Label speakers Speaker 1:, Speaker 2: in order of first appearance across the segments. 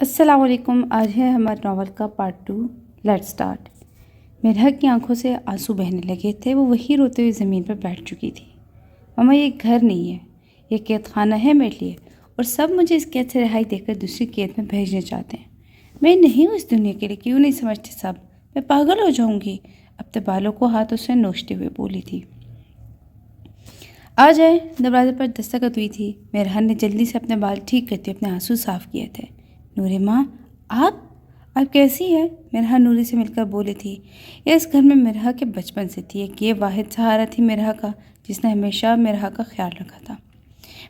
Speaker 1: السلام علیکم. آج ہے ہمارے ناول کا پارٹ 2. Late start. مرحا کی آنکھوں سے آنسو بہنے لگے تھے. وہ وہی روتے ہوئے زمین پر بیٹھ چکی تھی. ماما، یہ گھر نہیں ہے، یہ قید خانہ ہے میرے لیے، اور سب مجھے اس قید سے رہائی دے کر دوسری قید میں بھیجنا چاہتے ہیں. میں نہیں ہوں اس دنیا کے لیے. کیوں نہیں سمجھتے سب؟ میں پاگل ہو جاؤں گی. اپنے بالوں کو ہاتھوں سے نوچتے ہوئے بولی تھی. آ جائے. دروازے پر دستک ہوئی تھی. مرحا نے جلدی سے اپنے بال ٹھیک کرتے اپنے آنسو صاف کیے تھے. نوری ماں، آپ کیسی ہے؟ مرحا نوری سے مل کر بولی تھی. یہ اس گھر میں مرحا کے بچپن سے تھی. ایک یہ واحد سہارا تھی مرحا کا، جس نے ہمیشہ مرحا کا خیال رکھا تھا.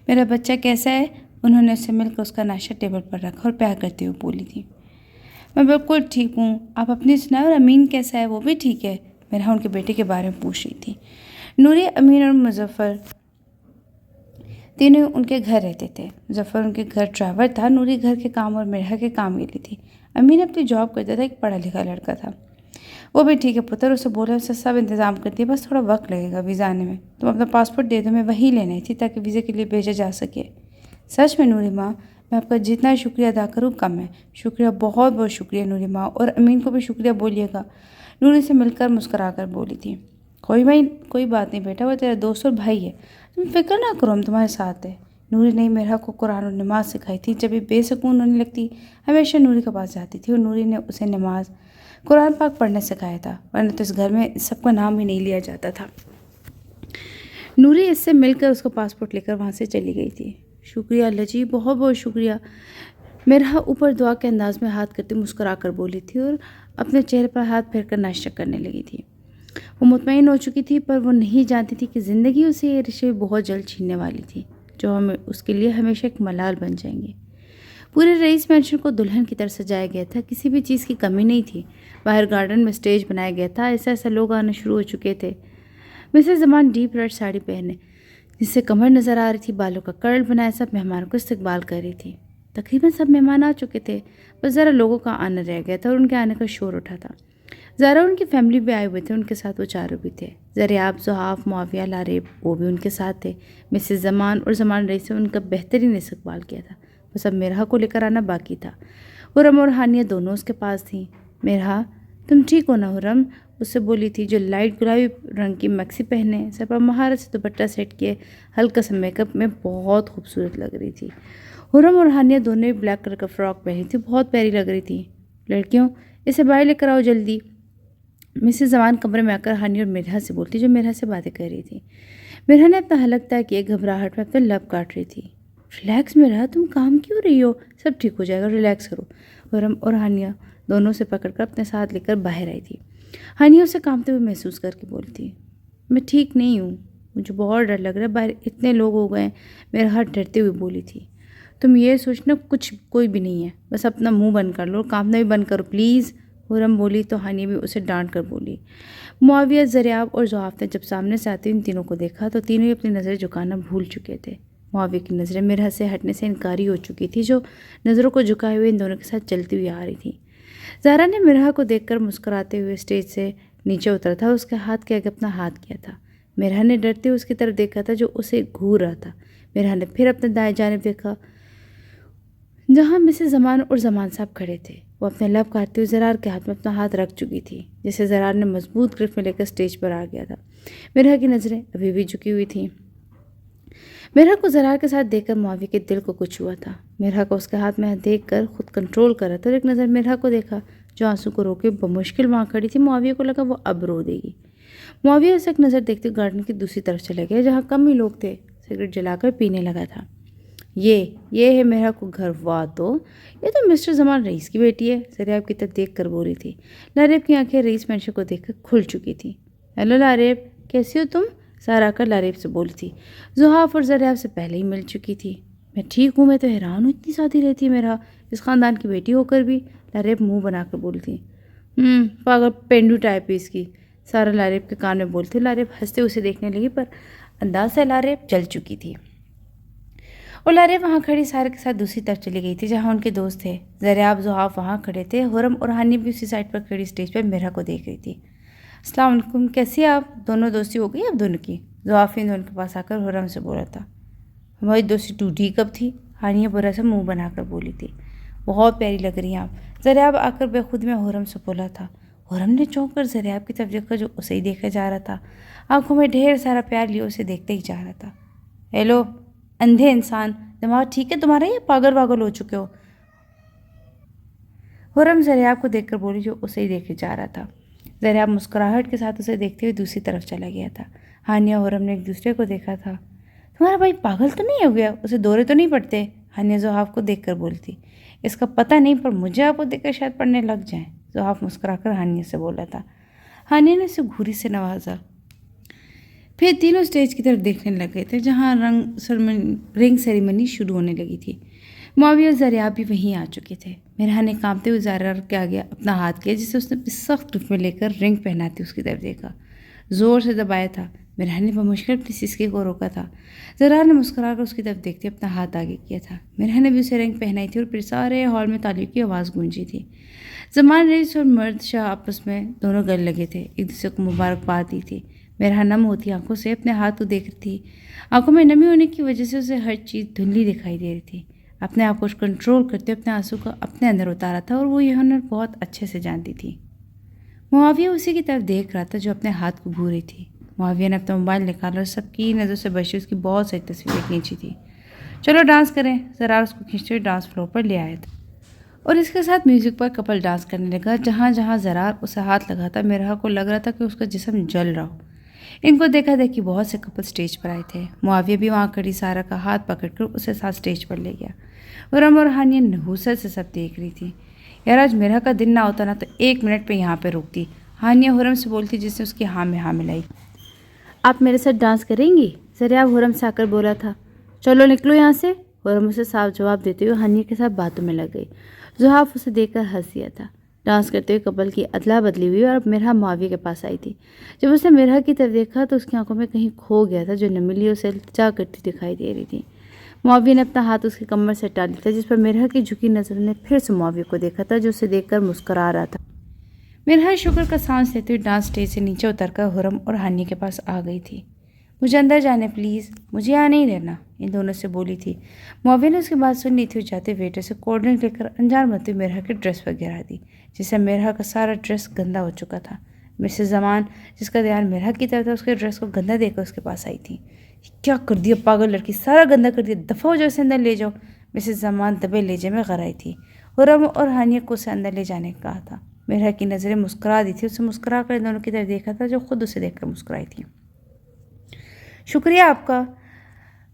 Speaker 1: میرا بچہ کیسا ہے؟ انہوں نے اس سے مل کر اس کا ناشتہ ٹیبل پر رکھا اور پیار کرتے ہوئے بولی تھی. میں بالکل ٹھیک ہوں. آپ اپنی سنائیں. اور امین کیسا ہے؟ وہ بھی ٹھیک ہے. مرحا ان کے بیٹے کے بارے میں پوچھ رہی تھی. نوری، امین اور مظفر تینوں ان کے گھر رہتے تھے. مظفر ان کے گھر ڈرائیور تھا. نوری گھر کے کام اور مرحا کے کام کے لیے تھی. امین اپنی جاب کرتا تھا. ایک پڑھا لکھا لڑکا تھا. وہ بھی ٹھیک ہے پتر. اسے بولا اسے سب انتظام کرتی ہے، بس تھوڑا وقت لگے گا ویزا آنے میں. تم اپنا پاسپورٹ دے دو، میں وہی لینے تھی تاکہ ویزے کے لیے بھیجا جا سکے. سچ میں نوری ماں، میں آپ کا جتنا شکریہ ادا کروں کم ہے. شکریہ، بہت بہت شکریہ نوری ماں. اور امین کو بھی شکریہ بولیے گا. نوری سے مل کر مسکرا کر بولی تھی. کوئی بات نہیں بیٹا، وہ تیرا دوست اور بھائی ہے. تم فکر نہ کرو، ہم تمہارے ساتھ ہیں. نوری نے مرحا کو قرآن اور نماز سکھائی تھی. جب یہ بے سکون ہونے لگتی ہمیشہ نوری کے پاس جاتی تھی اور نوری نے اسے نماز قرآن پاک پڑھنا سکھایا تھا، ورنہ تو اس گھر میں سب کا نام ہی نہیں لیا جاتا تھا. نوری اس سے مل کر اس کا پاسپورٹ لے کر وہاں سے چلی گئی تھی. شکریہ اللہ جی، بہت بہت شکریہ. مرحا اوپر دعا کے انداز میں ہاتھ کرتے مسکرا کر بولی تھی اور اپنے چہرے پر ہاتھ پھیر کر ناشتہ کرنے لگی تھی. وہ مطمئن ہو چکی تھی، پر وہ نہیں جانتی تھی کہ زندگی اسے یہ رشتے بہت جلد چھیننے والی تھی، جو اس کے لیے ہمیشہ ایک ملال بن جائیں گے. پورے رئیس مینشن کو دلہن کی طرح سجایا گیا تھا. کسی بھی چیز کی کمی نہیں تھی. باہر گارڈن میں اسٹیج بنایا گیا تھا. ایسا لوگ آنا شروع ہو چکے تھے. مسز زمان ڈیپ ریڈ ساڑی پہنے، جس سے کمر نظر آ رہی تھی، بالوں کا کرل بنائے سب مہمانوں کو استقبال کر رہی تھی. تقریباً سب مہمان آ چکے تھے، بس ذرا لوگوں کا آنا رہ گیا تھا اور ان کے آنے کا شور اٹھا تھا. زارا ان کی فیملی بھی آئے ہوئے تھے. ان کے ساتھ وہ چاروں بھی تھے. زریاب، زحاف، معاویہ، لاریب، وہ بھی ان کے ساتھ تھے. مسز زمان اور زمان رئیس سے ان کا بہترین استقبال کیا تھا. بس اب مرحا کو لے کر آنا باقی تھا. حرم اور ہانیہ دونوں اس کے پاس تھیں. مرحا، تم ٹھیک ہو نا حرم؟ اس سے بولی تھی، جو لائٹ گلابی رنگ کی میکسی پہنے، سر پر مہارت سے دوپٹہ سیٹ کیے، ہلکا سا میک اپ میں بہت خوبصورت لگ رہی تھی. حرم اور ہانیہ دونوں ہی بلیک کلر کا فراک پہنی تھی. بہت پیاری لگ رہی تھی. لڑکیوں، اسے باہر لے کر آؤ جلدی. مسز زمان کمرے میں آ کر ہانیہ اور مرحا سے بولتی، جو مرحا سے باتیں کر رہی تھی. مرحا نے اپنا حلق طے کیے، گھبراہٹ میں اپنے لب کاٹ رہی تھی. ریلیکس مرحا، تم کام کیوں رہی ہو؟ سب ٹھیک ہو جائے گا، ریلیکس کرو. حرم اور ہانیہ دونوں سے پکڑ کر اپنے ساتھ لے کر باہر آئی تھی. ہانیہ اسے کانپتے ہوئے محسوس کر کے بولی تھی، میں ٹھیک نہیں ہوں، مجھے بہت ڈر لگ رہا ہے، باہر اتنے لوگ ہو گئے ہیں. مرحا ڈرتے ہوئے بولی تھی. تم یہ سوچنا کوئی بھی نہیں ہے، بس اپنا منہ بند کر لو، کانپنا بھی بند کرو پلیز. حرم بولی تو ہانیہ بھی اسے ڈانٹ کر بولی. معاویہ، زریاب اور زحاف نے جب سامنے سے آتے ان تینوں کو دیکھا تو تینوں ہی اپنی نظریں جھکانا بھول چکے تھے. معاویہ کی نظریں مرحا سے ہٹنے سے انکاری ہو چکی تھی، جو نظروں کو جھکائے ہوئے ان دونوں کے ساتھ چلتی ہوئی آ رہی تھی. زہرا نے مرحا کو دیکھ کر مسکراتے ہوئے اسٹیج سے نیچے اترا تھا. اس کے ہاتھ کے آگے اپنا ہاتھ کیا تھا. مرحا نے ڈرتے ہوئے اس کی طرف دیکھا تھا، جو اسے گھور رہا تھا. مرحا نے پھر اپنے دائیں جانب دیکھا، جہاں مسز زمان اور زمان صاحب کھڑے تھے. وہ اپنے لب کاٹتے ہوئے زرار کے ہاتھ میں اپنا ہاتھ رکھ چکی تھی، جسے زرار نے مضبوط گرفت میں لے کر اسٹیج پر آ گیا تھا. مرحا کی نظریں ابھی بھی جھکی ہوئی تھیں. مرحا کو زرار کے ساتھ دیکھ کر معاویہ کے دل کو کچھ ہوا تھا. مرحا کو اس کے ہاتھ میں دیکھ کر خود کنٹرول کر رہا تھا اور ایک نظر مرحا کو دیکھا، جو آنسو کو روکے بمشکل وہاں کھڑی تھی. معاویہ کو لگا وہ اب رو دے گی. معاویہ اسے ایک نظر دیکھتے گارڈن کی دوسری طرف چلے گئے، جہاں کم ہی لوگ تھے. سگریٹ جلا کر پینے لگا تھا. یہ ہے مرحا کو گھر. واہ، تو یہ تو مسٹر زمان رئیس کی بیٹی ہے. زریاب کی طرف دیکھ کر بولی تھی. لاریب کی آنکھیں رئیس مینشن کو دیکھ کر کھل چکی تھی. ہیلو لاریب، کیسی ہو تم؟ سارا آ کر لاریب سے بولی تھی. زحاف اور زریاب سے پہلے ہی مل چکی تھی. میں ٹھیک ہوں، میں تو حیران ہوں، اتنی سادی رہتی ہے مرحا، اس خاندان کی بیٹی ہو کر بھی. لاریب منہ بنا کر بولی تھی. پاگل پینڈو ٹائپ ہے اس کی. سارا لاریب کے کان میں بولتی. لاریب ہنستے اسے دیکھنے لگی، پر انداز سے لاریب جل چکی تھی. اور لاریب وہاں کھڑی سارے کے ساتھ دوسری طرف چلی گئی تھی، جہاں ان کے دوست تھے. زریاب، زحاف وہاں کھڑے تھے. حرم اور ہانی بھی اسی سائڈ پر کھڑی اسٹیج پر مرحا کو دیکھ رہی تھی. السلام علیکم، کیسی آپ دونوں؟ دوستی ہو گئی آپ دونوں کی؟ زحاف ان دونوں کے پاس آ کر حرم سے بولا تھا. ہماری دوستی ٹوٹی کب تھی؟ ہانیہ برا سا منہ بنا کر بولی تھی. بہت پیاری لگ رہی ہیں آپ، زریاب آ کر بے خود میں حرم سے بولا تھا۔ حرم نے چونک کر زریاب کی طرف دیکھا جو اسے ہی دیکھا جا رہا تھا، آنکھوں میں ڈھیر سارا پیار لیے اسے دیکھتے ہی جا رہا تھا۔ ہیلو اندھے انسان، دماغ ٹھیک ہے تمہارا یا پاگل واگل ہو چکے ہو؟ حرم زریاب کو دیکھ کر بولی جو اسے ہی دیکھے جا رہا تھا۔ زریاب مسکراہٹ کے ساتھ اسے دیکھتے ہوئے دوسری طرف چلا گیا تھا۔ ہانیہ اور حرم نے ایک دوسرے کو دیکھا تھا۔ تمہارا بھائی پاگل تو نہیں ہو گیا؟ اسے دورے تو نہیں پڑتے؟ ہانیہ زحاف کو دیکھ کر بولی تھی۔ اس کا پتہ نہیں پر مجھے آپ کو دیکھ کر شاید پڑھنے لگ جائیں، زحاف مسکرا کر ہانیہ سے بولا تھا۔ ہانیہ نے اسے گھوری سے نوازا۔ پھر تینوں اسٹیج کی طرف دیکھنے لگ گئے تھے جہاں رنگ سیریمنی شروع ہونے لگی تھی۔ معاویہ اور زریاب بھی وہیں آ چکے تھے۔ مرحا نے کانپتے ہوئے زرار کے آگے اپنا ہاتھ کیا جسے اس نے سخت گرفت میں لے کر رنگ پہناتی اس کی طرف دیکھا، زور سے دبایا تھا۔ مرحا نے بمشکل اپنی سسکی کو روکا تھا۔ زرار نے مسکرا کر اس کی طرف دیکھتے اپنا ہاتھ آگے کیا تھا۔ مرحا نے بھی اسے رنگ پہنائی تھی اور پھر سارے ہال میں تالیوں کی آواز گونجی تھی۔ زمان رئیس اور مرد شاہ آپس میں دونوں گل لگے تھے، ایک دوسرے کو مبارکباد دی تھی۔ مرحا نم ہوتی آنکھوں سے اپنے ہاتھ کو دیکھ رہی تھی۔ آنکھوں میں نمی ہونے کی وجہ سے اسے ہر چیز دھندلی دکھائی دے رہی تھی۔ اپنے آپ کو کنٹرول کرتے اپنے آنسو کو اپنے اندر اتارا تھا اور وہ یہ ہنر بہت اچھے سے جانتی تھی۔ معاویہ اسی کی طرف دیکھ رہا تھا جو اپنے ہاتھ کو گھو رہی تھی۔ معاویہ نے اپنا موبائل نکالا اور سب کی نظروں سے بچی اس کی بہت ساری تصویریں کھینچی تھی۔ چلو ڈانس کریں، زرار اس کو کھینچتے ہوئے ڈانس فلور پر لے آیا تھا اور اس کے ساتھ میوزک پر کپل ڈانس کرنے لگا۔ جہاں جہاں زرار اسے ہاتھ لگاتا مرحا کو لگ رہا تھا کہ اس کا جسم جل رہا ہو۔ ان کو دیکھا دیکھی بہت سے کپل سٹیج پر آئے تھے۔ معاویہ بھی وہاں کھڑی سارا کا ہاتھ پکڑ کر اسے ساتھ سٹیج پر لے گیا۔ حرم اور ہانیہ نحوست سے سب دیکھ رہی تھی۔ یار آج مرحا کا دن نہ ہوتا نا تو 1 منٹ پہ یہاں پہ رکتی، ہانیہ حرم سے بولتی جس نے اس کی ہاں میں ہاں ملائی۔ آپ میرے ساتھ ڈانس کریں گی؟ زریاب حرم سے آ کر بولا تھا۔ چلو نکلو یہاں سے، حرم اسے صاف جواب دیتے ہوئے ہانیہ کے ساتھ باتوں میں لگ گئی۔ زحاف اسے دیکھ کر ہنس دیا تھا۔ ڈانس کرتے ہوئے کپل کی ادلا بدلی ہوئی اور اب مرحا معاویہ کے پاس آئی تھی۔ جب اس نے مرحا کی طرف دیکھا تو اس کی آنکھوں میں کہیں کھو گیا تھا جو نمیلی اسے التجا کرتی دکھائی دے رہی تھی۔ معاویہ نے اپنا ہاتھ اس کی کمر سے ہٹا لیا تھا جس پر مرحا کی جھکی نظروں نے پھر سے معاویہ کو دیکھا تھا جو اسے دیکھ کر مسکرا رہا تھا۔ مرحا شکر کا سانس لیتے ہوئے ڈانس اسٹیج سے نیچے اتر کر حرم اور ہانیہ کے پاس آ گئی تھی۔ مجھے اندر جانے پلیز، مجھے یہاں نہیں رہنا، ان دونوں سے بولی تھی۔ معاویہ نے اس کی بات سننی تھی اور جاتے ویٹر سے کولڈ ڈرنک لے کر انجان بنتے ہوئے مرحا کے ڈریس پر گرا دی جس سے مرحا کا سارا ڈریس گندا ہو چکا تھا۔ مسز زمان جس کا دھیان مرحا کی طرف تھا اس کے ڈریس کو گندا دیکھ کر اس کے پاس آئی تھی۔ کیا کر دیا پاگل لڑکی، سارا گندا کر دیا، دفعہ ہو جاؤ اسے اندر لے جاؤ۔ مسز زمان دبے لیجے میں غر آئی تھی۔ حرم اور ہانیہ کو اسے اندر لے جانے کا کہا تھا۔ مرحا کی نظریں مسکرا دی تھی، اسے مسکرا کر ان دونوں کی طرف دیکھا تھا جو خود اسے دیکھ کر مسکرائی تھی۔ شکریہ آپ کا،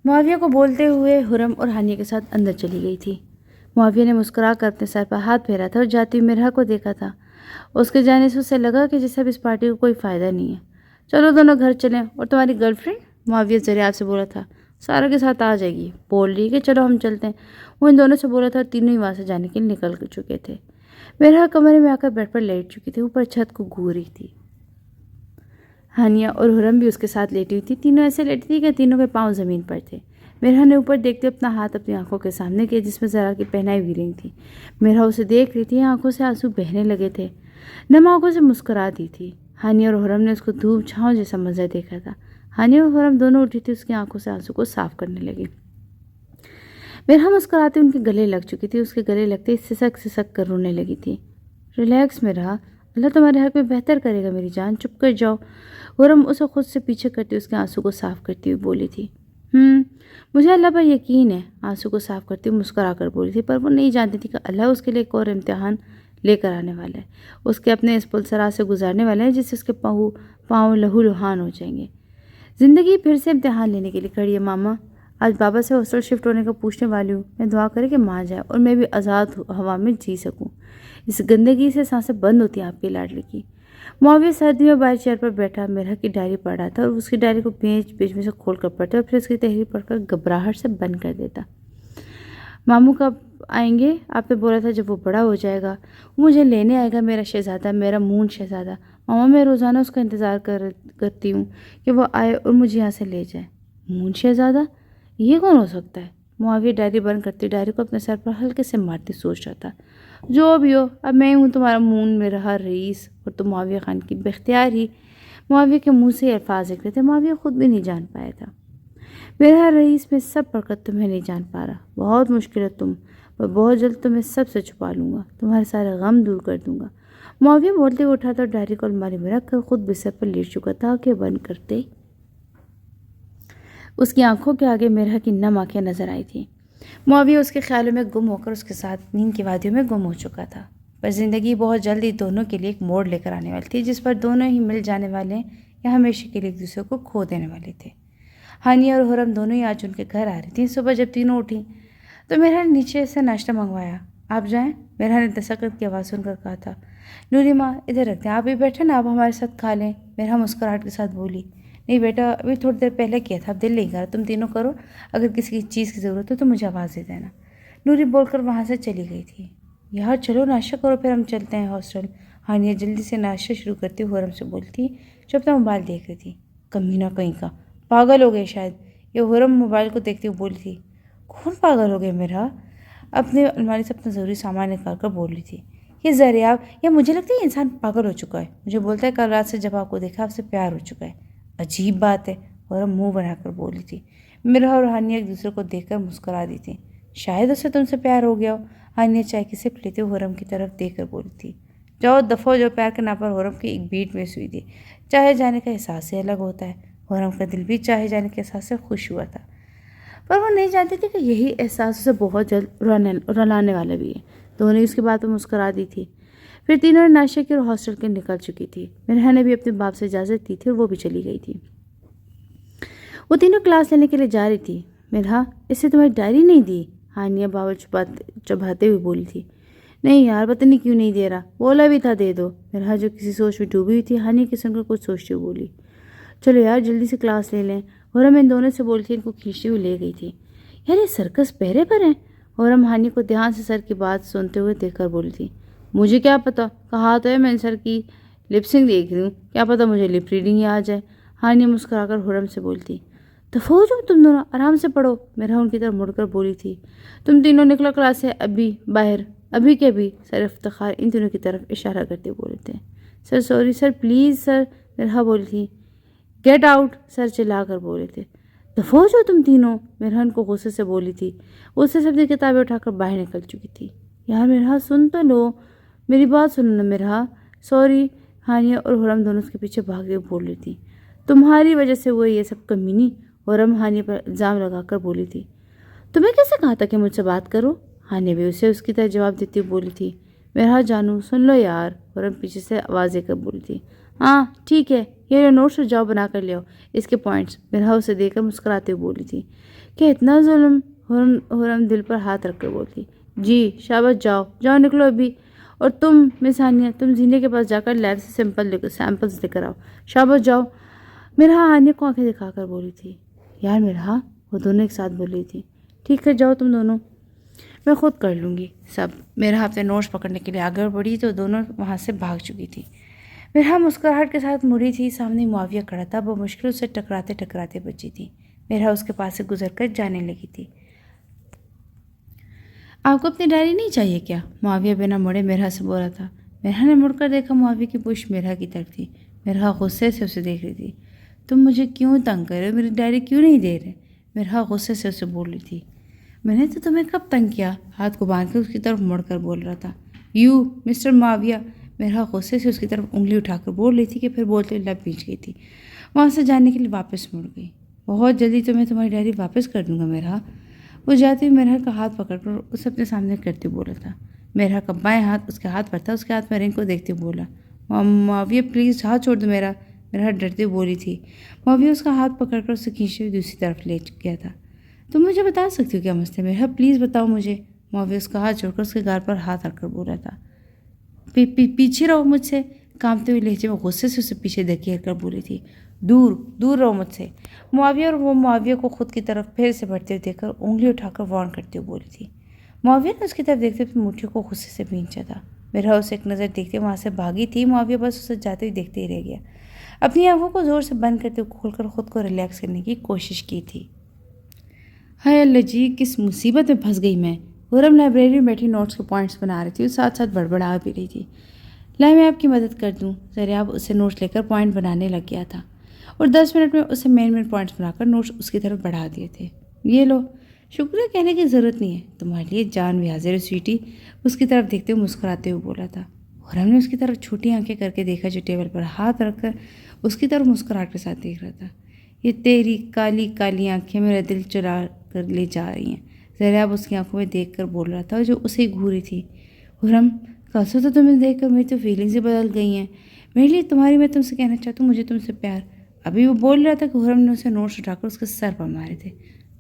Speaker 1: معاویہ کو بولتے ہوئے حرم اور ہانیہ کے ساتھ اندر چلی گئی تھی۔ معاویہ نے مسکرا کر اپنے سر پر ہاتھ پھیرا تھا اور جاتی ہوئی مرحا کو دیکھا تھا۔ اس کے جانے سے اسے لگا کہ جیسے اب اس پارٹی کو کوئی فائدہ نہیں ہے۔ چلو دونوں گھر چلیں، اور تمہاری گرل فرینڈ؟ معاویہ زریاب سے بولا تھا۔ سارا کے ساتھ آ جائے گی، بول رہی کہ چلو ہم چلتے ہیں، وہ ان دونوں سے بولا تھا اور تینوں ہی وہاں سے جانے کے لیے نکل چکے تھے۔ مرحا کمرے میں آ کر بیڈ پر لیٹ چکی تھی، اوپر چھت کو گھو رہی تھی۔ ہانیہ اور حرم بھی اس کے ساتھ لیٹی ہوئی تھی، تینوں ایسے لیٹی تھی کہ تینوں کے پاؤں زمین پر تھے۔ مرحا نے اوپر دیکھتے اپنا ہاتھ اپنی آنکھوں کے سامنے کیا جس میں زرار کی پہنائی ہوئی رنگ تھی۔ مرحا اسے دیکھ رہی تھی، آنکھوں سے آنسو بہنے لگے تھے، نم آنکھوں سے مسکرا دی تھی۔ ہانیہ اور حرم نے اس کو دھوپ چھاؤں جیسا منظر دیکھا تھا۔ ہانیہ اور حرم دونوں اٹھی تھی، اس کی آنکھوں سے آنسو کو صاف کرنے لگی۔ مرحا مسکراتے ان کے گلے لگ چکی تھی، اس کے گلے لگتے ہی سسک سسک کر رونے لگی تھی۔ ریلیکس مرحا، اللہ تمہارے حق میں بہتر کرے گا میری جان، چپ کر جاؤ۔ حرم اسے خود سے پیچھے کرتی اس کے آنسو کو صاف کرتی ہوئی بولی تھی۔ مجھے اللہ پر یقین ہے، آنسو کو صاف کرتی ہوئی مسکرا کر بولی تھی، پر وہ نہیں جانتی تھی کہ اللہ اس کے لیے ایک اور امتحان لے کر آنے والا ہے، اس کے اپنے اس پلسرا سے گزارنے والے ہیں جس سے اس کے پاؤں لہو لہان ہو جائیں گے۔ زندگی پھر سے امتحان لینے کے لیے کھڑی ہے ماما۔ آج بابا سے ہاسٹل شفٹ ہونے کا پوچھنے والی ہوں، میں دعا کرے کہ ماں جائے اور میں بھی آزاد ہوا میں جی سکوں۔ اس گندگی سے سانسیں بند ہوتی ہیں آپ کی لاڈلی کی۔ معاویہ سردی میں باہر چیئر پر بیٹھا مرحا کی ڈائری پڑھ رہا تھا اور اس کی ڈائری کو بیچ میں سے کھول کر پڑھتا اور پھر اس کی تحریر پڑھ کر گھبراہٹ سے بند کر دیتا۔ ماموں کب آئیں گے؟ آپ نے بولا تھا جب وہ بڑا ہو جائے گا وہ مجھے لینے آئے گا، میرا شہزادہ، میرا مون شہزادہ۔ ماما میں روزانہ اس کا انتظار کرتی ہوں کہ وہ آئے اور مجھے یہاں سے لے جائے۔ مون شہزادہ؟ یہ کون ہو سکتا ہے؟ معاویہ ڈائری بند کرتی ڈائری کو اپنے سر پر ہلکے سے مارتی سوچ رہا تھا۔ جو بھی ہو، اب میں ہوں تمہارا مون مرحا رئیس اور تم معاویہ خان کی باختیار ہی۔ معاویہ کے منہ سے الفاظ نکلے تھے، معاویہ خود بھی نہیں جان پایا تھا۔ مرحا رئیس میں سب پڑھ کر تمہیں نہیں جان پا رہا، بہت مشکل ہے تم، اور بہت جلد تمہیں سب سے چھپا لوں گا، تمہارے سارے غم دور کر دوں گا۔ معاویہ بولتے ہوئے اٹھا تھا اور ڈائری کو الماری میں رکھ کر خود بستر پر لیٹ چکا تھا۔ آنکھیں بند کرتے اس کی آنکھوں کے آگے مرحا کی نم آنکھیں نظر آئی تھیں۔ معاویہ اس کے خیالوں میں گم ہو کر اس کے ساتھ نیند کی وادیوں میں گم ہو چکا تھا، پر زندگی بہت جلد ہی دونوں کے لیے ایک موڑ لے کر آنے والی تھی، جس پر دونوں ہی مل جانے والے یا ہمیشہ کے لیے ایک دوسرے کو کھو دینے والے تھے۔ ہانیہ اور حرم دونوں ہی آج ان کے گھر آ رہی تھیں۔ صبح جب تینوں اٹھی تو مرحا نے نیچے سے ناشتہ منگوایا۔ آپ جائیں، مرحا نے دستخط کی آواز سن کر کہا تھا۔ نوری ماں ادھر رکھتے ہیں، آپ بھی بیٹھے نا، آپ ہمارے ساتھ کھا لیں، مرحا مسکراہٹ کے ساتھ بولی۔ نہیں بیٹا، ابھی تھوڑی دیر پہلے کیا تھا، اب دل نہیں کر رہا، تم تینوں کرو، اگر کسی چیز کی ضرورت ہو تو مجھے آواز دے دینا۔ نوری بول کر وہاں سے چلی گئی تھی۔ یار چلو ناشتہ کرو، پھر ہم چلتے ہیں ہاسٹل۔ ہانیہ جلدی سے ناشتہ شروع کرتی ہوئے حرم سے بولتی جو اپنا موبائل دیکھ رہی تھی۔ کمینہ کہیں کا، پاگل ہو گئے شاید، یہ حرم موبائل کو دیکھتے ہوئے بولی تھی۔ کون پاگل ہو گئے مرحا؟ اپنے الماری سے اپنا ضروری سامان نکال کر بول رہی تھی۔ یہ زریاب، یا مجھے لگتا ہے یہ انسان پاگل ہو چکا ہے، مجھے بولتا ہے کل رات سے جب آپ کو دیکھا آپ سے پیار ہو چکا ہے۔ عجیب بات ہے، حرم منہ بنا کر بولی تھی۔ مرحا اور ہانیہ ایک دوسرے کو دیکھ کر مسکرا دی تھی۔ شاید اسے تم سے پیار ہو گیا ہو، ہانیہ چائے کی سپ لیتے ہوئے حرم کی طرف دیکھ کر بولی تھی۔ جاؤ دفعہ جو پیار کے نام پر حرم کی ایک بیٹ میں ہوئی تھی۔ چاہے جانے کا احساس سے الگ ہوتا ہے۔ حرم کا دل بھی چاہے جانے کے احساس سے خوش ہوا تھا، پر وہ نہیں جانتی تھی کہ یہی احساس اسے بہت جلد رلانے والا بھی ہے۔ دونوں اس کے بات پر مسکرا دی تھی۔ پھر تینوں نے ناشتہ کی اور ہاسٹل کے نکل چکی تھی۔ مرحا نے بھی اپنے باپ سے اجازت دی تھی اور وہ بھی چلی گئی تھی۔ وہ تینوں کلاس لینے کے لیے جا رہی تھی۔ مرحا، اس سے تمہاری ڈائری نہیں دی؟ ہانیہ باول چبھاتے ہوئے بولی تھی۔ نہیں یار، پتہ نہیں کیوں نہیں دے رہا، بولا بھی تھا دے دو۔ مرحا جو کسی سوچ میں ڈوبی ہوئی تھی، ہانیہ کی سن کر کچھ سوچتے ہوئے بولی۔ چلو یار جلدی سے کلاس لے لیں۔ حرم ان دونوں سے بول کے ان کو کھینچتے ہوئے لے گئی تھی۔ یار یہ سرکس پہرے پر ہیں؟ حرم ہانیہ کو دھیان سے سر کی بات سنتے ہوئے دیکھ کر بولی تھی۔ مجھے کیا پتا، کہا تو ہے میں سر کی لپ سنگ دیکھ رہی ہوں، کیا پتا مجھے لپ ریڈنگ ہی آ جائے۔ ہانیہ مسکرا کر حرم سے بولتی۔ تو فوج ہو تم دونوں، آرام سے پڑھو۔ مرحا ان کی طرف مڑ کر بولی تھی۔ تم تینوں نکلو کلاس سے ابھی باہر، ابھی کے بھی۔ سر افتخار ان تینوں کی طرف اشارہ کرتے بولے تھے۔ Sir sorry sir, please sir, مرحا بولی تھی۔ گیٹ آؤٹ، سر چلا کر بولے تھے۔ تو فوج ہو تم تینوں، مرحا ان کو غصے سے بولی تھی۔ غصے سے اپنی کتابیں اٹھا کر باہر نکل چکی تھی۔ یار مرحا سن تو لو، میری بات سنو نا مرحا۔ سوری، ہانیہ اور حرم دونوں اس کے پیچھے بھاگتے ہوئے بول رہی تھی۔ تمہاری وجہ سے ہوئے یہ سب کمینی، حرم ہانیہ پر الزام لگا کر بولی تھی۔ تمہیں کیسے کہا تھا کہ مجھ سے بات کرو؟ ہانیہ بھی اسے اس کی طرح جواب دیتی ہوئی بولی تھی۔ مرحا جانو سن لو یار، حرم پیچھے سے آواز دے کر بولی تھی۔ ہاں ٹھیک ہے، یہ نوٹس جاؤ بنا کر لے آؤ اس کے پوائنٹس۔ مرحا اسے دے کر مسکراتے ہوئے بولی تھی۔ کہ اتنا ظلم؟ حرم دل پر ہاتھ رکھ کر بولتی۔ جی شاباش، جاؤ جاؤ نکلو ابھی۔ اور تم مس ہانیہ، تم زینے کے پاس جا کر لیب سے سیمپلز لے کر آؤ، شاباش جاؤ۔ مرحا ہانیہ کو آنکھیں دکھا کر بولی تھی۔ یار مرحا، وہ دونوں ایک ساتھ بول رہی تھی۔ ٹھیک ہے جاؤ تم دونوں، میں خود کر لوں گی سب۔ مرحا اپنے نوٹس پکڑنے کے لیے آگے بڑھی تو دونوں وہاں سے بھاگ چکی تھی۔ مرحا مسکراہٹ کے ساتھ مڑی تھی، سامنے معاویہ کھڑا تھا، وہ مشکل سے ٹکراتے ٹکراتے بچی تھی۔ مرحا اس کے پاس سے گزر کر جانے لگی تھی۔ آپ کو اپنی ڈائری نہیں چاہیے کیا؟ معاویہ بنا مڑے مرحا سے بولا تھا۔ مرحا نے مڑ کر دیکھا، معاویہ کی پشت مرحا کی طرف تھی۔ مرحا غصے سے اسے دیکھ رہی تھی۔ تم مجھے کیوں تنگ کر رہے ہو؟ میری ڈائری کیوں نہیں دے رہے؟ مرحا غصے سے اسے بول رہی تھی۔ میں نے تو تمہیں کب تنگ کیا؟ ہاتھ کو باندھ کے اس کی طرف مڑ کر بول رہا تھا۔ یو مسٹر معاویہ، مرحا غصے سے اس کی طرف انگلی اٹھا کر بول رہی تھی کہ پھر بولتے لب پیچ گئی تھی۔ وہاں سے جانے کے لیے واپس مڑ گئی۔ بہت جلدی تو میں تمہاری ڈائری واپس کر دوں گا مرحا۔ وہ جاتے ہوئے مرحا کا ہاتھ پکڑ کر اسے اپنے سامنے کرتے بولا تھا۔ مرحا کا بائیں ہاتھ اس کے ہاتھ پر تھا، اس کے ہاتھ میں رنگ کو دیکھتے بولا۔ معاویہ پلیز ہاتھ چھوڑ دو میرا، مرحا ڈرتے بولی تھی۔ معاویہ اس کا ہاتھ پکڑ کر اسے کھینچتے ہوئے دوسری طرف لے گیا تھا۔ تم مجھے بتا سکتی ہو کیا مسئلہ ہے مرحا؟ پلیز بتاؤ مجھے۔ معاویہ اس کا ہاتھ چھوڑ کر اس کے گال پر ہاتھ رکھ کر بولا تھا۔ پیچھے رہو مجھ سے، کانپتے ہوئے لہجے میں غصے سے اسے پیچھے دھکیل کر بولی تھی۔ دور دور رہو مجھ سے۔ معاویہ اور وہ معاویہ کو خود کی طرف پھر سے بڑھتے ہوئے دیکھ کر انگلی اٹھا کر وارن کرتے ہوئے بولی تھی۔ معاویہ نے اس کی طرف دیکھتے اپنی مٹھیوں کو غصے سے بھینچا تھا۔ مرحا اسے ایک نظر دیکھتے وہاں سے بھاگی تھی۔ معاویہ بس اسے جاتے ہوئے دیکھتے ہی رہ گیا، اپنی آنکھوں کو زور سے بند کرتے ہوئے کھول کر خود کو ریلیکس کرنے کی کوشش کی تھی۔ ہائے اللہ جی، کس مصیبت میں پھنس گئی میں۔ حرم لائبریری میں بیٹھی نوٹس کے پوائنٹس بنا رہی تھی اور ساتھ ساتھ بڑبڑا بھی رہی تھی۔ لائے میں آپ کی مدد کر دوں۔ زریاب اسے نوٹس لے کر پوائنٹ بنانے لگ گیا تھا اور 10 منٹ میں اسے مین پوائنٹس بنا کر نوٹس اس کی طرف بڑھا دیے تھے۔ یہ لو۔ شکریہ کہنے کی ضرورت نہیں ہے، تمہارے لیے جان بھی حاضر ہے سویٹی، اس کی طرف دیکھتے ہوئے مسکراتے ہوئے بولا تھا۔ اور ہم نے اس کی طرف چھوٹی آنکھیں کر کے دیکھا جو ٹیبل پر ہاتھ رکھ کر اس کی طرف مسکراہٹ کے ساتھ دیکھ رہا تھا۔ یہ تیری کالی کالی آنکھیں میرا دل چرا کر لے جا رہی ہیں، زریاب اس کی آنکھوں میں دیکھ کر بول رہا تھا جو اسے گھوری تھی۔ خرم، کیسے تو تمہیں دیکھ کر میری تو فیلنگز ہی بدل گئی ہیں، میرے لیے تمہاری، میں تم سے کہنا چاہتا ہوں مجھے تم سے پیار۔ ابھی وہ بول رہا تھا کہ خرم نے اسے نوٹس اٹھا کر اس کے سر پر مارے تھے۔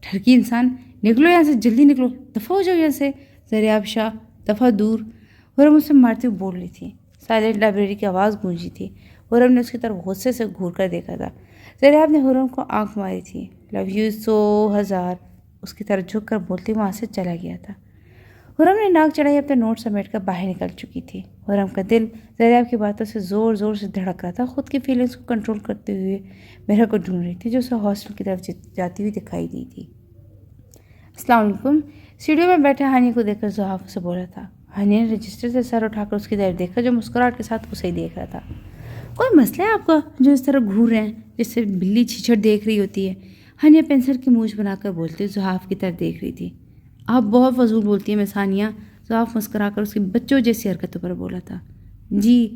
Speaker 1: ٹھرکی انسان، نکلو یہاں سے، جلدی نکلو، دفعہ ہو جاؤ یہاں سے، زریاب شاہ دفعہ دور۔ خرم اسے مارتے ہوئے بول رہی تھی۔ سائلنٹ لائبریری کی آواز گونجی تھی۔ خرم نے اس کی طرف غصے سے گھور کر دیکھا تھا۔ زریاب نے خرم کو آنکھ ماری تھی۔ لو یو سو ہزار، اس کی طرف جھک کر بولتی وہاں سے چلا گیا تھا۔ خرم نے ناک چڑھائی اپنے نوٹ سمیٹ کر باہر نکل چکی تھی۔ خرم کا دل زریاب کی باتوں سے زور زور سے دھڑک رہا تھا۔ خود کی فیلنگز کو کنٹرول کرتے ہوئے میرا کو ڈھونڈ رہی تھی جو اسے ہاسٹل کی طرف جاتی ہوئی دکھائی دی تھی۔ السلام علیکم، سیڑھیوں میں بیٹھے ہانیہ کو دیکھ کر زحاف اسے بولا تھا۔ ہانیہ نے رجسٹر سے سر اٹھا کر اس کی طرف دیکھا جو مسکراہٹ کے ساتھ اسے ہی دیکھ رہا تھا۔ کوئی مسئلہ ہے آپ کا جو اس طرح گھور رہے ہیں جس سے بلی چھچڑ دیکھ رہی ہوتی ہے؟ ہانیہ پینسل کی مونچھ بنا کر بولتے زحاف کی طرف دیکھ رہی تھی۔ آپ بہت فضول بولتی ہیں مس ہانیہ، زحاف مسکرا کر اس کی بچوں جیسی حرکتوں پر بولا تھا۔ جی،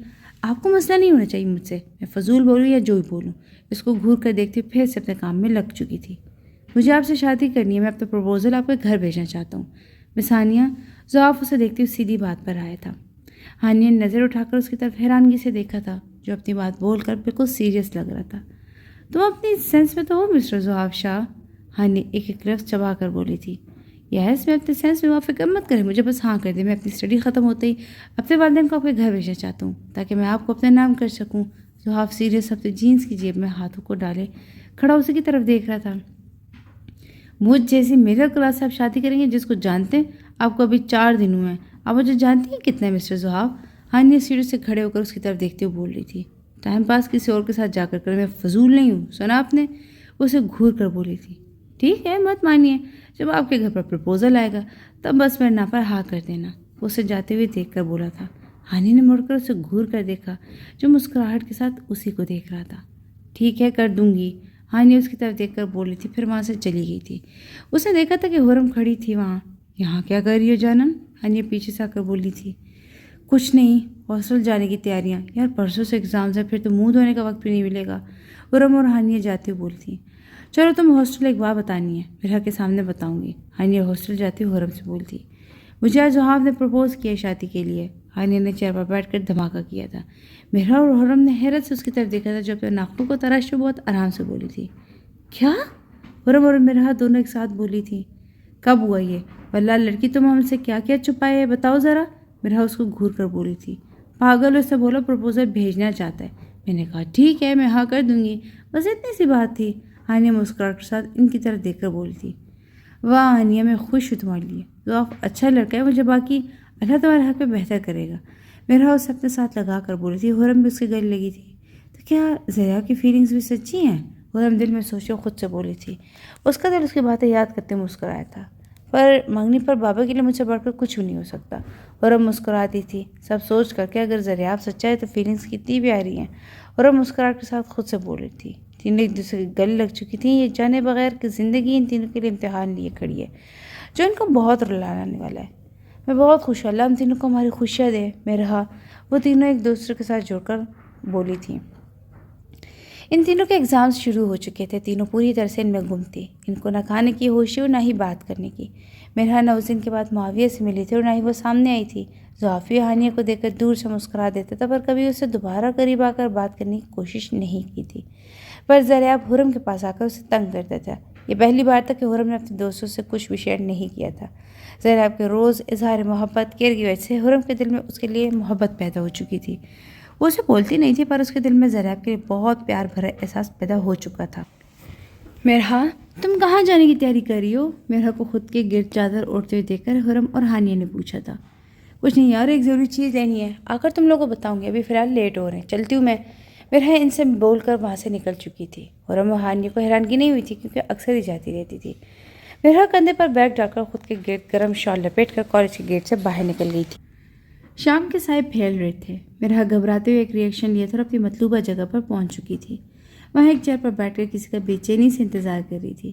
Speaker 1: آپ کو مسئلہ نہیں ہونا چاہیے مجھ سے، میں فضول بولوں یا جو ہی بولوں۔ اس کو گھور کر دیکھتے پھر سے اپنے کام میں لگ چکی تھی۔ مجھے آپ سے شادی کرنی ہے، میں اپنا پروپوزل آپ کے گھر بھیجنا چاہتا ہوں مس ہانیہ۔ زحاف اسے دیکھتے ہوئے سیدھی بات پر آیا تھا۔ ہانیہ نے نظر اٹھا کر اس کی طرف حیرانگی سے دیکھا تھا جو اپنی بات بول کر بالکل سیریس لگ رہا تھا۔ تم اپنی سینس میں تو ہو مسٹر زحاف شاہ، ہانیہ ایک لفظ چبا کر بولی تھی۔ یس، میں اپنے سینس میں فکر مت کریں، مجھے بس ہاں کر دیں۔ میں اپنی اسٹڈی ختم ہوتے ہی اپنے والدین کو آپ کے گھر بھیجنا چاہتا ہوں تاکہ میں آپ کو اپنا نام کر سکوں۔ زحاف سیریس اپنے جینس کی جیب میں ہاتھوں کو ڈالے کھڑا اسی کی طرف دیکھ رہا تھا۔ مجھ جیسی میرا کلاس سے آپ شادی کریں گے جس کو جانتے ہیں؟ آپ کو ابھی 4 دن ہوئے ہیں، آپ مجھے جانتی ہیں کتنا ہے مسٹر زحاف؟ ہانیہ سیڑھی سے کھڑے ہو کر اس کی طرف دیکھتے ہوئے بول رہی تھی۔ ٹائم پاس کسی اور کے ساتھ جا کر کریں، میں فضول نہیں ہوں، سنا آپ نے؟ اسے گھور کر بولی تھی۔ ٹھیک ہے، مت مانیے، جب آپ کے گھر پر پرپوزل آئے گا تب بس میرے نا پر ہاں کر دینا، اسے جاتے ہوئے دیکھ کر بولا تھا۔ ہانیہ نے مڑ کر اسے گھور کر دیکھا جو مسکراہٹ کے ساتھ اسی کو دیکھ رہا تھا۔ ٹھیک ہے، کر دوں گی، ہانیہ اس کی طرف دیکھ کر بولی تھی، پھر وہاں سے چلی گئی تھی۔ اس نے دیکھا تھا کہ خرم کھڑی تھی وہاں۔ یہاں کیا کر رہی ہو جانم؟ ہانیہ پیچھے سے آ کر بولی تھی۔ کچھ نہیں، ہاسٹل جانے کی تیاریاں، یار پرسوں سے ایگزامز ہیں، پھر تو منہ دھونے کا وقت بھی نہیں ملے گا، خرم اور ہانیہ جاتے ہوئے بولی تھی۔ چلو تم ہاسٹل ایک بات بتانی ہے، میرا کے سامنے بتاؤں گی، ہانیہ ہاسٹل جاتی ہوئے خرم سے بولتی۔ مجھے آج زحاف نے پرپوز کیا شادی کے لیے، ہانیہ نے چیئر پر بیٹھ کر دھماکہ کیا تھا۔ میرا اور خرم نے حیرت سے اس کی طرف دیکھا تھا جو اپنے ناخنوں کو تراشتے ہوئے بہت آرام سے بولی تھی۔ کیا؟ خرم اور میرا دونوں ایک ساتھ بولی تھی۔ کب ہوا یہ؟ واللہ لڑکی تم ہم سے کیا کیا چھپائے ہے بتاؤ ذرا، میرا اس کو گھور کر بولی تھی۔ پاگل، اس سے بولا پرپوزل بھیجنا چاہتا ہے۔ میں نے کہا ٹھیک ہے، میں ہاں کر دوں گی، بس اتنی سی بات تھی، ہانیہ مسکراہٹ کے ساتھ ان کی طرف دیکھ کر بولی تھی۔ واہ ہانیہ، میں خوش ہوں تمہارے لیے، تو آپ اچھا لڑکا ہے، مجھے باقی اللہ تمہارے حق میں بہتر کرے گا، میرا اسے اپنے ساتھ لگا کر بولی تھی۔ خرم بھی اس کے گلے لگی تھی۔ تو کیا زریاب کی فیلنگز بھی سچی ہیں؟ خرم دل میں سوچے خود سے بولی تھی۔ اس کا دل اس کی باتیں یاد کرتے مسکرایا تھا۔ پر منگنی پر بابا کے لیے مجھ سے بڑھ کر کچھ بھی نہیں ہو سکتا، خرم مسکراتی تھی، سب سوچ کر کے اگر زریاب سچا ہے تو فیلنگز کتنی پیاری ہیں۔ خرم مسکراہٹ کے ساتھ خود سے بول رہی تھی۔ تینوں ایک دوسرے کے گلے لگ چکی تھیں، یہ جانے بغیر کہ زندگی ان تینوں کے لیے امتحان لیے کھڑی ہے جو ان کو بہت رلانے والا ہے۔ میں بہت خوش ہوں، اللہ ہم تینوں کو ہماری خوشیاں دے میرا، وہ تینوں ایک دوسرے کے ساتھ جڑ کر بولی تھیں۔ ان تینوں کے ایگزامز شروع ہو چکے تھے، تینوں پوری طرح سے ان میں گم تھی، ان کو نہ کھانے کی ہوش اور نہ ہی بات کرنے کی۔ میرا نہ اس دن کے بعد معاویہ سے ملی تھی اور نہ ہی وہ سامنے آئی تھی۔ زحافی ہانیہ کو دیکھ کر دور سے مسکرا دیتا تھا پر کبھی اسے دوبارہ قریب آ کر بات کرنے کی کوشش نہیں کی تھی۔ پر زریاب خرم کے پاس آ کر اسے تنگ کرتا تھا۔ یہ پہلی بار تھا کہ خرم نے اپنے دوستوں سے کچھ بھی شیئر نہیں کیا تھا۔ زریاب کے روز اظہار محبت کیئر کی وجہ سے خرم کے دل میں اس کے لیے محبت پیدا ہو چکی تھی۔ وہ اسے بولتی نہیں تھی پر اس کے دل میں زریاب کے لیے بہت پیار بھرا احساس پیدا ہو چکا تھا۔ میرا، تم کہاں جانے کی تیاری کر رہی ہو؟ میرا کو خود کے گرد چادر اوڑھتے ہوئے دیکھ کر خرم اور ہانیہ نے پوچھا تھا۔ کچھ نہیں یار، ایک ضروری چیز لینی ہے، آ کر تم لوگوں کو بتاؤں گی، ابھی فی الحال لیٹ ہو رہے ہیں، چلتی ہوں میں۔ میرا ان سے بول کر وہاں سے نکل چکی تھی۔ خرم اور ہانیہ کو حیرانگی نہیں ہوئی تھی کیونکہ اکثر ہی جاتی رہتی تھی۔ میرا کندھے پر بیگ ڈال کر خود کے گرد گرم شال لپیٹ کر کالج کے گیٹ سے باہر نکل گئی تھی۔ شام کے سائے پھیل رہے تھے۔ میرا گھبراتے ہوئے ایک ریئیکشن لیا تھا اور اپنی مطلوبہ جگہ پر پہنچ چکی تھی۔ وہاں ایک چیئر پر بیٹھ کر کسی کا بے چینی سے انتظار کر رہی تھی۔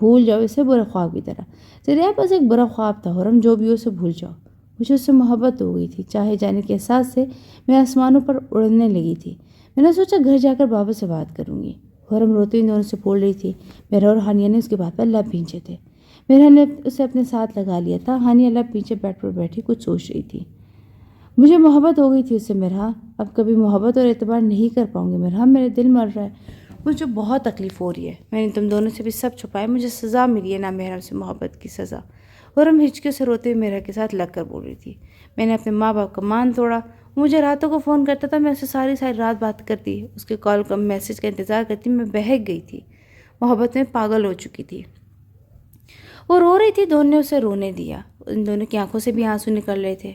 Speaker 1: بھول جاؤ اسے برے خواب کی طرح۔ ذریعہ بس ایک برا خواب تھا حرم، جو بھی ہو اسے بھول جاؤ۔ مجھے اس سے محبت ہو گئی تھی، چاہے جانے کے احساس سے میں آسمانوں پر اڑنے لگی تھی۔ میں نے سوچا گھر جا کر بابا سے بات کروں گی۔ حرم روتے ان دونوں سے بول رہی تھی۔ میرا اور ہانیہ نے اس کی بات پر لب بھینچے تھے۔ میرا نے اسے اپنے ساتھ لگا لیا تھا۔ ہانیہ لب پیچھے بیڈ پر بیٹھی کچھ سوچ رہی تھی۔ مجھے محبت ہو گئی تھی اس سے مرحا، اب کبھی محبت اور اعتبار نہیں کر پاؤں گی مرحا، میرے دل مر رہا ہے، مجھے بہت تکلیف ہو رہی ہے، میں نے تم دونوں سے بھی سب چھپایا، مجھے سزا ملی ہے نامحرم سے محبت کی سزا۔ حرم ہچکیوں سے روتے ہوئے مرحا کے ساتھ لگ کر بول رہی تھی۔ میں نے اپنے ماں باپ کا مان توڑا، مجھے راتوں کو فون کرتا تھا، میں اسے ساری رات بات کرتی، اس کے کال کا میسج کا انتظار کرتی، میں بہک گئی تھی، محبت میں پاگل ہو چکی تھی۔ وہ رو رہی تھی، دونوں نے اسے رونے دیا، ان دونوں کی آنکھوں سے بھی آنسو نکل رہے تھے۔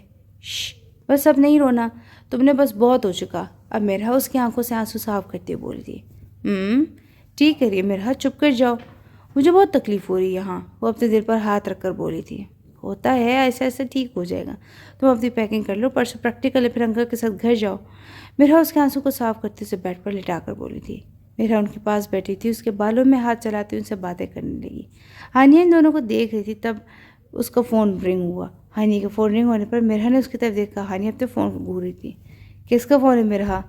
Speaker 1: بس اب نہیں رونا، تم نے بس بہت ہو چکا، اب مرحا اس کی آنکھوں سے آنسو صاف کرتے ہوئے بولی تھی۔ ٹھیک ہے مرحا، چپ کر جاؤ، مجھے بہت تکلیف ہو رہی ہے یہاں، وہ اپنے دل پر ہاتھ رکھ کر بولی تھی۔ ہوتا ہے ایسا ایسا، ٹھیک ہو جائے گا، تم اپنی پیکنگ کر لو، پرسوں پریکٹیکل ہے، پھر انکل کے ساتھ گھر جاؤ۔ مرحا اس کے آنسو کو صاف کرتے اسے بیڈ پر لٹا کر بولی تھی۔ مرحا ان کے پاس بیٹھی تھی، اس کے بالوں میں ہاتھ چلاتے ان سے باتیں کرنے لگی۔ ہانیہ ان دونوں کو دیکھ رہی تھی، تب اس کا فون رنگ ہوا۔ ہانیہ کا فون رنگ ہونے پر مرحا نے اس کی طرف دیکھا۔ ہانیہ اپنے فون کو گھور رہی تھی۔ کس کا فون ہے مرحا؟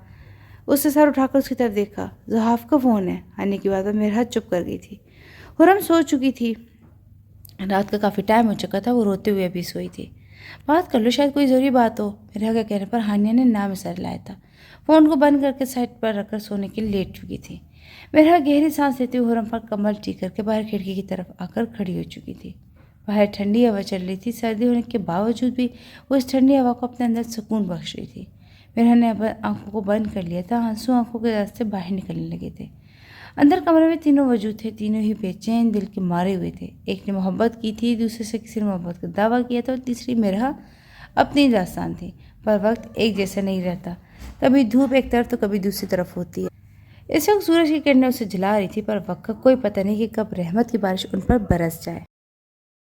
Speaker 1: اس سے سر اٹھا کر اس کی طرف دیکھا۔ زحاف کا فون ہے۔ ہانیہ کی بات پر مرحا چپ کر گئی تھی۔ حرم سو چکی تھی، رات کا کافی ٹائم ہو چکا تھا، وہ روتے ہوئے ابھی سوئی تھی۔ بات کر لو، شاید کوئی ضروری بات ہو، مرحا کے کہنے پر ہانیہ نے نام میں سر لایا تھا۔ فون کو بند کر کے سائڈ پر رکھ کر سونے کے لیے لیٹ چکی تھی۔ مرحا گہری سانس لیتے ہوئے حرم پر کمر ٹیک کر کے باہر کھڑکی کی طرف آ کر کھڑی ہو چکی تھی۔ باہر ٹھنڈی ہوا چل رہی تھی، سردی ہونے کے باوجود بھی وہ اس ٹھنڈی ہوا کو اپنے اندر سکون بخش رہی تھی۔ مرحا نے آنکھوں کو بند کر لیا تھا، آنسو آنکھوں کے راستے باہر نکلنے لگے تھے۔ اندر کمرے میں تینوں موجود تھے، تینوں ہی بے چین دل کے مارے ہوئے تھے۔ ایک نے محبت کی تھی، دوسرے سے کسی نے محبت کا دعویٰ کیا تھا، اور تیسری مرحا اپنی داستان تھی۔ پر وقت ایک جیسا نہیں رہتا، کبھی دھوپ ایک طرف تو کبھی دوسری طرف ہوتی ہے۔ اس وقت سورج کی کرنیں اسے جلا رہی تھی، پر وقت کا کوئی پتہ نہیں کہ کب رحمت کی بارش ان پر برس جائے۔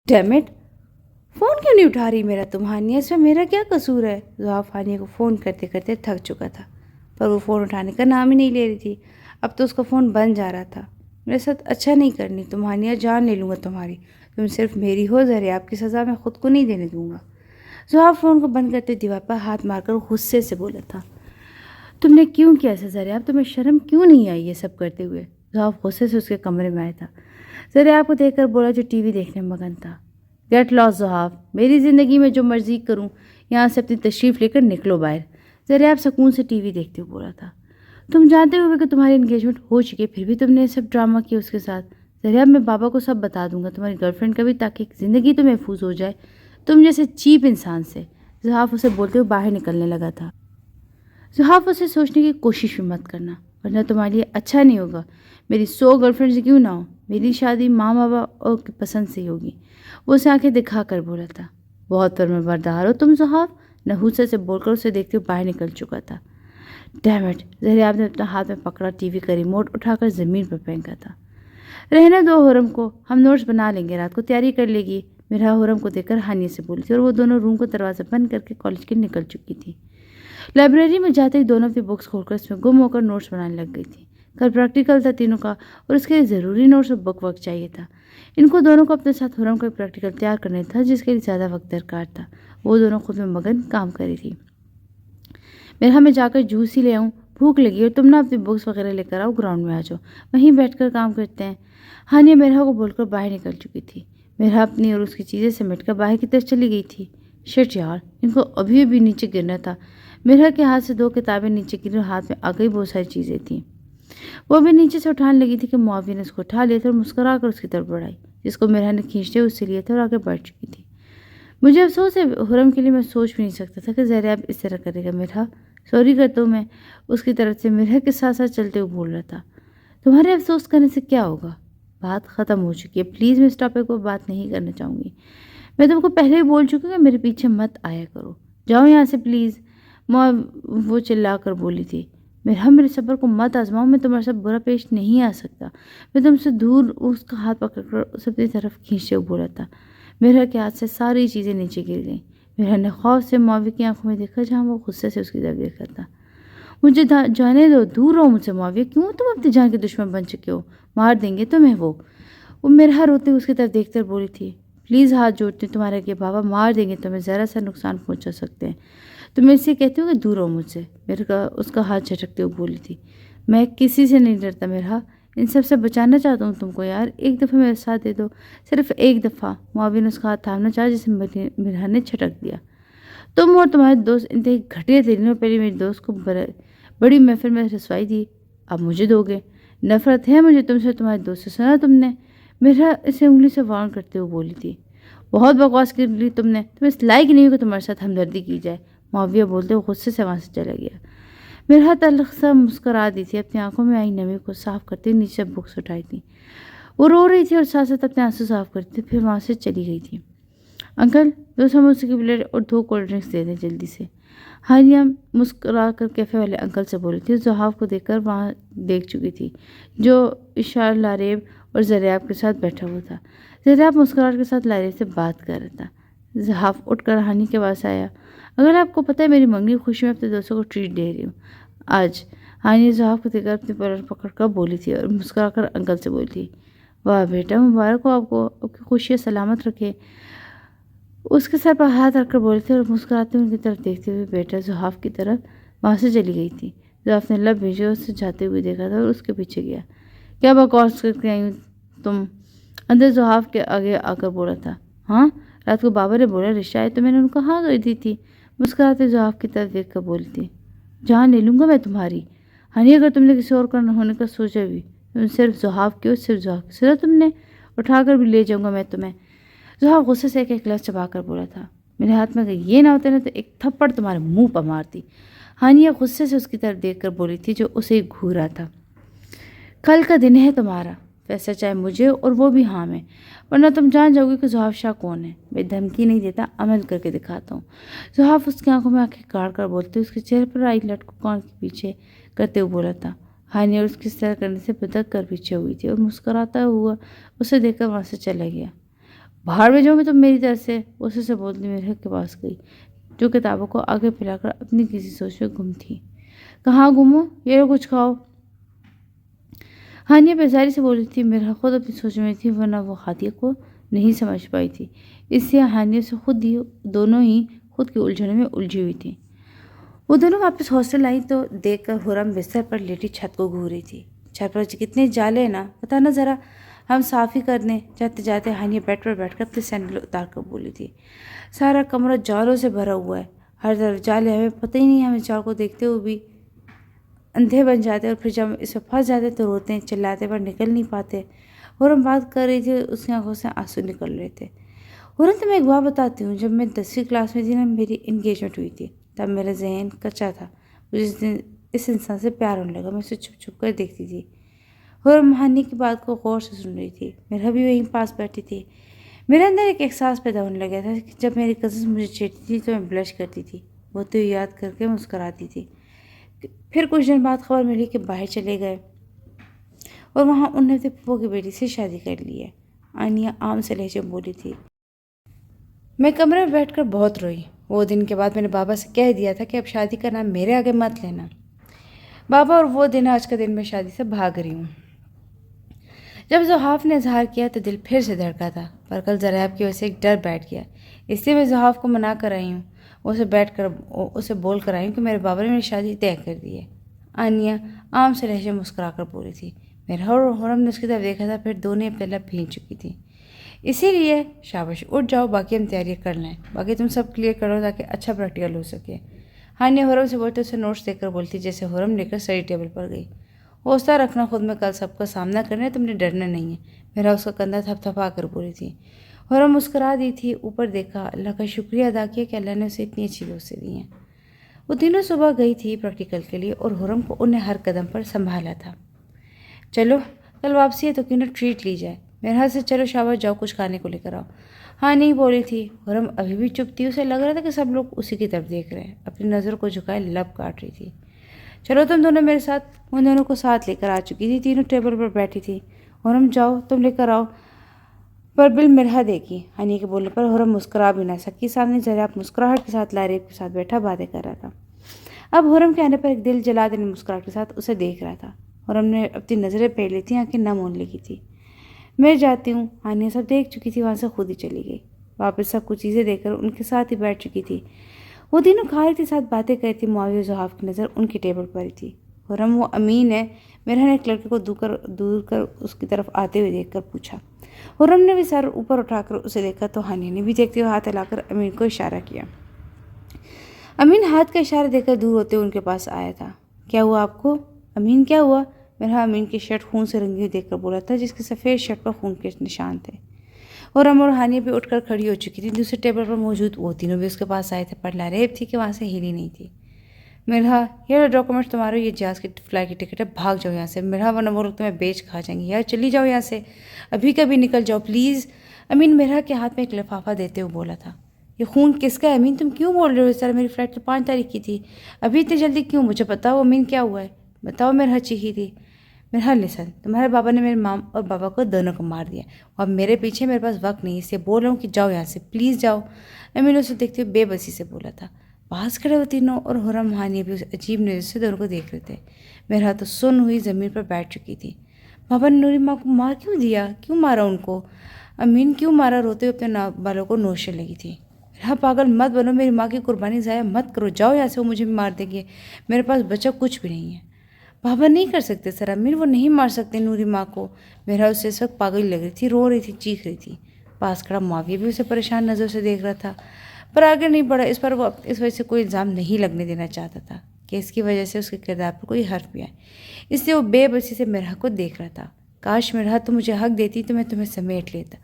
Speaker 1: ڈیم اٹ، فون کیوں نہیں اٹھا رہی میرا تم ہانیہ؟ اس میں میرا کیا قصور ہے؟ زحاف ہانیہ کو فون کرتے کرتے تھک چکا تھا، پر وہ فون اٹھانے کا نام ہی نہیں لے رہی تھی۔ اب تو اس کا فون بند جا رہا تھا۔ میرے ساتھ اچھا نہیں کرنی تم ہانیہ، جان لے لوں گا تمہاری، تم صرف میری ہو، ذرا آپ کی سزا میں خود کو نہیں دینے دوں گا۔ زحاف فون کو بند کرتے دیوار پر ہاتھ مار کر غصے سے بولا تھا۔ تم نے کیوں کیا ایسا ذریعہ؟ تمہیں شرم کیوں نہیں آئی یہ سب کرتے ہوئے؟ زحاف غصے سے اس کے کمرے میں آیا تھا۔ ذریعہ کو دیکھ کر بولا جو ٹی وی دیکھنے میں مگن تھا۔ گیٹ لاس زحاف، میری زندگی میں جو مرضی کروں، یہاں سے اپنی تشریف لے کر نکلو باہر۔ ذریعہ سکون سے ٹی وی دیکھتے ہوئے بولا تھا۔ تم جانتے ہوئے کہ تمہاری انگیجمنٹ ہو چکی ہے، پھر بھی تم نے سب ڈرامہ کیا اس کے ساتھ۔ ذریعہ میں بابا کو سب بتا دوں گا، تمہاری گرل فرینڈ کا بھی، تاکہ زندگی تو محفوظ ہو جائے تم جیسے چیپ انسان سے۔ زحاف اسے بولتے ہوئے باہر نکلنے لگا تھا۔ زحاف اسے سوچنے کی کوشش بھی مت کرنا، ورنہ تمہارے لیے اچھا نہیں ہوگا۔ میری 100 گرل فرینڈ سے کیوں نہ ہو، میری شادی ماں بابا کی پسند سے ہوگی۔ وہ اسے آنکھیں دکھا کر بولا تھا۔ بہت فرمانبردار ہو تم زحاف، نحوست سے بول کر اسے دیکھتے ہوئے باہر نکل چکا تھا۔ ڈیم اٹ، ذریعہ نے اپنا ہاتھ میں پکڑا ٹی وی کا ریموٹ اٹھا کر زمین پر پھینکا تھا۔ رہنے دو حرم کو، ہم نوٹس بنا لیں گے، رات کو تیاری کر لے گی۔ مرحا حرم کو دیکھ کر ہانیہ سے بولی تھی، اور وہ دونوں روم کو دروازہ بند کر کے کالج کے نکل چکی تھی۔ لائبریری میں جاتے ہی دونوں اپنی بکس کھول کر اس میں گم ہو کر نوٹس بنانے لگ گئی تھی۔ کل پریکٹیکل تھا تینوں کا، اور اس کے لیے ضروری نوٹس اور بک وقت چاہیے تھا۔ ان کو دونوں کو اپنے ساتھ حرم کا ایک پریکٹیکل تیار کرنا تھا، جس کے لیے زیادہ وقت درکار تھا۔ وہ دونوں خود میں مگن کام کر رہی تھی۔ مرحا میں جا کر جوس ہی لے آؤں، بھوک لگی، اور تم نہ اپنی بکس وغیرہ لے کر آؤ، گراؤنڈ میں آ جاؤ، وہیں بیٹھ کر کام کرتے ہیں۔ ہانیہ مرحا کو بول کر باہر نکل چکی تھی۔ مرحا اپنی اور اس کی چیزیں سمیٹ کر باہر کی طرف چلی گئی تھی۔ شٹ یار، ان کو ابھی ابھی نیچے گرنا تھا۔ مرحا کے ہاتھ سے 2 کتابیں نیچے گری اور ہاتھ میں آ گئی بہت ساری چیزیں تھیں۔ وہ بھی نیچے سے اٹھانے لگی تھی کہ معاویہ نے اس کو اٹھا لیا تھا اور مسکرا کر اس کی طرف بڑھائی، جس کو مرحا نے کھینچتے اس سے لیا تھا اور آگے بڑھ چکی تھی۔ مجھے افسوس ہے حرم کے لیے، میں سوچ بھی نہیں سکتا تھا کہ ذریعہ اب اس طرح کرے گا۔ مرحا، سوری کرتا ہوں میں، اس کی طرف سے مرحا کے ساتھ ساتھ چلتے ہوئے بول رہا تھا۔ تمہارے افسوس کرنے سے کیا ہوگا؟ بات ختم ہو چکی ہے، پلیز میں اس ٹاپک کو بات نہیں کرنا چاہوں گی۔ میں تم کو پہلے ہی بول چکی ہوں کہ میرے پیچھے مت آیا کرو، جاؤ یہاں سے پلیز، وہ چلا کر بولی تھی۔ مرحا، میرے صبر کو مت آزماؤ، میں تمہارے ساتھ برا پیش نہیں آ سکتا۔ میں تم سے دور اس کا ہاتھ پکڑ کر اسے اپنی طرف کھینچتے ہوئے بولا تھا۔ مرحا کے ہاتھ سے ساری چیزیں نیچے گر گئیں۔ مرحا نے خوف سے معاویہ کی آنکھوں میں دیکھا، جہاں وہ غصے سے اس کی طرف دیکھ رہا تھا۔ مجھے جانے دو، دور رہو مجھ سے معاویہ، کیوں تم اپنی جان کے دشمن بن چکے ہو؟ مار دیں گے تمہیں وہ۔ وہ مرحا روتے ہوئے اس کی طرف دیکھ کر بولی تھی، پلیز ہاتھ جوڑتی ہوں تمہارے کہ بابا مار دیں گے، تمہیں ذرا سا نقصان پہنچا سکتے ہیں، تم اس سے کہتی ہو کہ دور ہو مجھ سے۔ اس کا ہاتھ جھٹکتے ہوئے بولی تھی، میں کسی سے نہیں ڈرتا مرحا، ان سب سے بچانا چاہتا ہوں تم کو یار، ایک دفعہ میرے ساتھ دے دو، صرف ایک دفعہ۔ معاویہ نے اس کا ہاتھ تھامنا چاہا جسے مرحا نے چھٹک دیا۔ تم اور تمہارے دوست انتہائی گھٹیا تھے، دنوں پہلے میری دوست کو بڑی محفل میں رسوائی دی، اب مجھے دو گے؟ نفرت ہے مجھے تم سے، تمہارے دوست سے، سنا تم نے؟ مرحا اسے انگلی سے وارن کرتے ہوئے بولی تھی، بہت بکواس کر لی تم نے، تم اس لائق نہیں ہو کہ تمہارے ساتھ ہمدردی کی جائے۔ معاویہ بولتے ہوئے غصے سے وہاں سے چلا گیا۔ مرحا تلخ سا مسکرا دی تھی، اپنی آنکھوں میں آئی نمی کو صاف کرتے ہوئے نیچے بکس اٹھائی تھی۔ وہ رو رہی تھی اور ساتھ ساتھ اپنے آنسو صاف کرتی تھی، پھر وہاں سے چلی گئی تھی۔ انکل 2 سموسے کی پلیٹ اور 2 کولڈ ڈرنکس دے دیں جلدی سے۔ ہانیہ مسکرا کر کیفے والے انکل سے بولی تھی، زحاف کو دیکھ کر وہاں دیکھ چکی تھی، جو اشار لاریب اور زریاب کے ساتھ بیٹھا ہوا تھا۔ زریاب مسکراہٹ کے ساتھ لاریب سے بات کر رہا تھا۔ زحاف اٹھ کر ہانی کے پاس آیا، اگر آپ کو پتہ ہے میری منگنی خوشی میں اپنے دوستوں کو ٹریٹ دے رہی ہوں آج۔ ہانی زحاف کو دیکھ کر اپنی پلٹ پکڑ کر بولی تھی اور مسکرا کر انکل سے بولی تھی، واہ بیٹا مبارک ہو آپ کو، آپ کی خوشیاں سلامت رکھے۔ اس کے سر پر ہاتھ رکھ کر بولی تھی اور مسکراتے ہوئے ان کی طرف دیکھتے ہوئے بیٹا زحاف کی طرف وہاں سے چلی گئی تھی۔ زحاف نے لب بھیجے اور اسے جاتے ہوئے دیکھا تھا اور اس کے پیچھے گیا۔ کیا بکواس کر کے آئی ہوں تم؟ اندر زحاف کے آگے آ کر بولا تھا۔ ہاں رات کو بابا نے بولا رشا ہے تو میں نے ان کو ہاں کر دی تھی۔ مسکراتے زحاف کی طرف دیکھ کر بولی تھی، جان لے لوں گا میں تمہاری ہنی، اگر تم نے کسی اور کا ہونے کا سوچا بھی، تم صرف زحاف کی ہو، صرف زحاف کی، سنا تم نے؟ اٹھا کر بھی لے جاؤں گا میں تمہیں۔ زحاف غصے سے ایک لفظ چبا کر بولا تھا، میرے ہاتھ میں اگر یہ نہ ہوتے نا تو ایک تھپڑ تمہارے منہ پر مارتی۔ ہانیہ غصے سے اس کی طرف دیکھ کر بولی تھی، جو اسے گھورا تھا، کل کا دن ہے تمہارا فیصلہ، چاہے مجھے اور وہ بھی ہاں میں، ورنہ تم جان جاؤ گے کہ زحاف شاہ کون ہے۔ میں دھمکی نہیں دیتا، عمل کر کے دکھاتا ہوں۔ زحاف اس کی آنکھوں میں آنکھیں گاڑ کر بولتے اس کے چہرے پر آئی لٹ کو کان کے پیچھے کرتے ہوئے بولا تھا۔ ہانیہ اس کی اس طرح کرنے سے بدک کر پیچھے ہوئی تھی اور مسکراتا ہوا اسے دیکھ کر وہاں سے چلا گیا۔ باہر میں جاؤ گے تم میری طرف سے، اسے سے بولتی میرے کے پاس گئی، جو کتابوں کو آگے پھیلا کر اپنی کسی سوچ میں گم تھی۔ کہاں گم ہو؟ یہ لو کچھ کھاؤ۔ ہانیہ بیزاری سے بولی تھی، میرا خود اپنی سوچ میں تھی، ورنہ وہ ہادیہ کو نہیں سمجھ پائی تھی، اس لیے ہانیہ سے دونوں ہی خود کی الجھنوں میں الجھی ہوئی تھی۔ وہ دونوں واپس ہاسٹل آئی تو دیکھ کر خرم بستر پر لیٹی چھت کو گھور رہی تھی۔ چھت پر کتنے جالے ہیں نا، پتا نا ذرا، ہم صاف ہی کرنے جاتے جاتے ہانیہ بیڈ پر بیٹھ کر اپنے سینڈل اتار کر بولی تھی، سارا کمرہ جالوں سے بھرا ہوا ہے، ہر طرف جالے، ہمیں پتہ ہی نہیں، ہمیں جال کو دیکھتے ہوئے بھی اندھے بن جاتے اور پھر جب اس میں پھنس جاتے تو روتے ہیں، چلاتے پر نکل نہیں پاتے۔ اور ہم بات کر رہی تھی، اس کی آنکھوں سے آنسو نکل رہے تھے۔ اور تمہیں ایک بات بتاتی ہوں، جب میں 10ویں کلاس میں تھی نا، میری انگیجمنٹ ہوئی تھی، تب میرا ذہن کچا تھا، مجھے اس انسان سے پیار ہونے لگا، میں اسے چھپ چھپ کر دیکھتی تھی اور ہانی کی بات کو غور سے سن رہی تھی۔ میرا بھی وہیں پاس بیٹھی تھی۔ میرے اندر ایک احساس پیدا ہونے لگا تھا کہ جب میری کزنس مجھے چھیڑتی تھی تو میں بلش کرتی تھی، وہ تو یاد کر کے مسکراتی تھی۔ پھر کچھ دن بعد خبر ملی کہ باہر چلے گئے اور وہاں انہوں نے اپنے پھپھو کی بیٹی سے شادی کر لی ہے۔ آنیہ عام سے لہجے میں بولی تھی۔ میں کمرے میں بیٹھ کر بہت روئی۔ وہ دن کے بعد میں نے بابا سے کہہ دیا تھا کہ اب شادی کا نام میرے آگے مت لینا بابا، اور وہ دن آج کا دن میں شادی سے بھاگ رہی ہوں۔ جب زحاف نے اظہار کیا تو دل پھر سے دھڑکا تھا، پر کل زریاب کی وجہ سے ایک ڈر بیٹھ گیا، اس لیے میں زحاف کو منا کر آئی ہوں، اسے بول کر آئی ہوں کہ میرے بابا نے میری شادی طے کر دی ہے۔ آنیہ عام سے لہجے مسکرا کر بولی تھی۔ میرا اور حرم نے اس کی طرف دیکھا تھا، پھر دونوں اپنے لب بھیج چکی تھی۔ اسی لیے شاباش، اٹھ جاؤ، باقی ہم تیاری کر لیں، باقی تم سب کلیئر کرو تاکہ اچھا پریکٹیکل ہو سکے۔ ہانیہ حرم سے بولتے اسے نوٹس دے کر بولتی، جیسے حرم لے کر اسٹڈی ٹیبل پر گئی۔ حوصلہ رکھنا، خود میں کل سب کا سامنا کرنا، تم نے ڈرنا نہیں ہے، میرا اس کا کندھا تھپ تھپا کر بولی تھی۔ حرم مسکرا دی تھی، اوپر دیکھا، اللہ کا شکریہ ادا کیا کہ اللہ نے اسے اتنی اچھی دوستیں دی ہیں۔ وہ تینوں صبح گئی تھی پریکٹیکل کے لیے اور حرم کو انہیں ہر قدم پر سنبھالا تھا۔ چلو کل واپسی ہے تو کیوں نہ ٹریٹ لی جائے، میرے ہاتھ سے، چلو شاباش، جاؤ کچھ کھانے کو لے کر آؤ۔ ہاں نہیں بولی تھی۔ حرم ابھی بھی چپ تھی، اسے لگ رہا تھا کہ سب لوگ اسی کی طرف دیکھ رہے ہیں، اپنی نظر کو جھکائے لب کاٹ رہی تھی۔ چلو تم دونوں میرے ساتھ، ان دونوں کو ساتھ لے کر آ چکی تھی، تینوں ٹیبل پر بیٹھی تھی۔ حرم جاؤ تم لے کر آؤ، پر بل مرحا دے گی۔ ہنی کے بولنے پر حرم مسکرا بھی نہ سکی، سامنے زریاب مسکراہٹ کے ساتھ لاریب کے ساتھ بیٹھا باتیں کر رہا تھا۔ اب حرم کے آنے پر ایک دل جلا دینے مسکراہٹ کے ساتھ اسے دیکھ رہا تھا۔ حرم نے اپنی نظریں پھیر لی تھی، آنکھیں نم ہونے لگی تھی۔ میں جاتی ہوں۔ ہانیہ سب دیکھ چکی تھی، وہاں سے خود ہی چلی گئی۔ واپس سب کچھ چیزیں دیکھ کر ان کے ساتھ ہی بیٹھ چکی تھی۔ وہ تینوں کھا رہی تھی، ساتھ باتیں کر رہی تھی۔ معاویہ اور زحاف کی نظر ان کی ٹیبل پر ہی تھی۔ خرم، وہ امین ہے؟ میرا نے ایک لڑکے کو دور کر اس کی طرف آتے ہوئے دیکھ کر پوچھا۔ خرم نے بھی سر اوپر اٹھا کر اسے دیکھا تو ہانیہ نے بھی دیکھتے ہوئے ہاتھ ہلا کر امین کو اشارہ کیا۔ امین ہاتھ کا اشارہ دے کر دور ہوتے ہوئے ان کے پاس آیا تھا۔ کیا ہوا آپ کو؟ امین کیا ہوا؟ میرا امین کی شرٹ خون سے رنگی ہوئی دیکھ کر بولا تھا، جس کی سفید شرٹ پر خون کے نشان تھے۔ خرم اور ہانیہ بھی اٹھ کر کھڑی ہو چکی تھی۔ دوسرے ٹیبل پر موجود وہ تینوں بھی اس کے پاس آئے تھے، پر لاریب تھی کہ وہاں سے ہلی نہیں تھی۔ میرا یہ ڈاکومنٹ تمہارا، یہ جہاز کی فلائٹ کی ٹکٹ ہے، بھاگ جاؤ یہاں سے میرا، ورنہ وہ لوگ تمہیں بیچ کھا جائیں گے، یار چلی جاؤ یہاں سے، ابھی کبھی نکل جاؤ پلیز۔ امین میرا کے ہاتھ میں ایک لفافہ دیتے ہوئے بولا تھا۔ یہ خون کس کا ہے امین؟ تم کیوں بول رہے ہو اس طرح؟ میری فلائٹ تو 5 تاریخ کی تھی، ابھی اتنی جلدی کیوں؟ مجھے بتاؤ امین کیا ہوا ہے، بتاؤ۔ میرا چیخی تھی۔ میرا لسن، تمہارے بابا نے میرے مام اور بابا کو دونوں کو مار دیا، اور میرے پیچھے میرے پاس وقت نہیں، اس لیے بول رہا ہوں کہ جاؤ یہاں سے، پلیز جاؤ۔ امین اسے دیکھتے ہوئے بے بسی سے بولا تھا۔ پاس کھڑے ہوئے تینوں اور خرم ہانیہ بھی اس عجیب نظر سے دونوں کو دیکھ رہے تھے۔ میرا تو سن ہوئی زمین پر بیٹھ چکی تھی۔ بابا نے نوری ماں کو مار کیوں دیا؟ کیوں مارا ان کو؟ امین کیوں مارا؟ روتے ہوئے اپنے بالوں کو نوچنے لگی تھی۔ میرا پاگل مت بنو، میری ماں کی قربانی ضائع مت کرو، جاؤ یہاں سے، وہ مجھے بھی مار دیں گے، میرے پاس بچہ کچھ بھی نہیں ہے۔ بابا نہیں کر سکتے سر، امین وہ نہیں مار سکتے نوری ماں کو۔ میرا اسے اس وقت پاگل لگ رہی تھی، رو رہی تھی، چیخ رہی تھی۔ پاس کھڑا معاویہ بھی اسے پریشان نظر سے دیکھ رہا تھا، پر آگے نہیں بڑھا۔ اس پر وہ اس وجہ سے کوئی الزام نہیں لگنے دینا چاہتا تھا کہ اس کی وجہ سے اس کے کردار پر کوئی حرف بھی آئے، اس لیے وہ بے بسی سے مرحا کو دیکھ رہا تھا۔ کاش مرحا تم مجھے حق دیتی تو میں تمہیں سمیٹ لیتا۔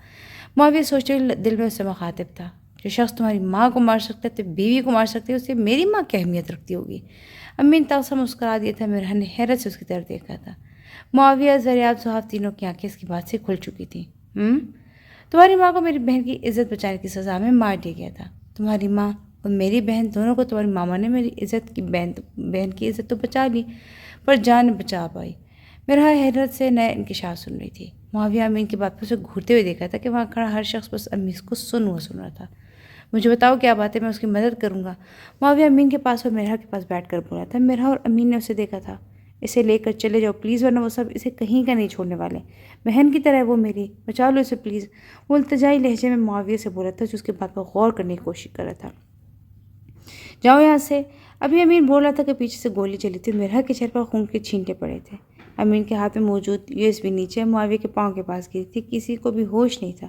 Speaker 1: معاویہ سوچتے دل میں اس سے مخاطب تھا، جو شخص تمہاری ماں کو مار سکتا ہے تو بیوی کو مار سکتے، اس سے میری ماں کی اہمیت رکھتی ہوگی۔ امین تاثر مسکرا دیا تھا۔ مرحا نے حیرت سے اس کی طرف دیکھا تھا۔ معاویہ، زریاب، زحاف تینوں کی آنکھیں اس کی بات سے کھل چکی تھیں۔ تمہاری ماں کو میری بہن کی عزت بچانے کی سزا میں مار دیا گیا تھا۔ تمہاری ماں اور میری بہن دونوں کو تمہاری ماما نے میری عزت کی بہن کی عزت تو بچا لی، پر جان بچا پائی۔ مرحا حیرت سے نئے انکشاف سن رہی تھی۔ معاویہ امین کی بات پر اسے گھورتے ہوئے دیکھا تھا کہ وہاں کھڑا ہر شخص بس امین کو سن رہا تھا۔ مجھے بتاؤ کیا بات ہے، میں اس کی مدد کروں گا۔ معاویہ امین کے پاس اور مرحا کے پاس بیٹھ کر بولا تھا۔ مرحا اور امین نے اسے دیکھا تھا۔ اسے لے کر چلے جاؤ پلیز، ورنہ وہ سب اسے کہیں کا نہیں چھوڑنے والے، بہن کی طرح ہے وہ میری، بچا لو اسے پلیز۔ وہ التجائی لہجے میں معاویہ سے بولا تھا، جو اس کی بات پر غور کرنے کی کوشش کر رہا تھا۔ جاؤ یہاں سے۔ ابھی امین بول رہا تھا کہ پیچھے سے گولی چلی تھی۔ مرحا کے چہرے پر خون کے چھینٹے پڑے تھے۔ امین کے ہاتھ میں موجود USB نیچے معاویہ کے پاؤں کے پاس گری تھی۔ کسی کو بھی ہوش نہیں تھا،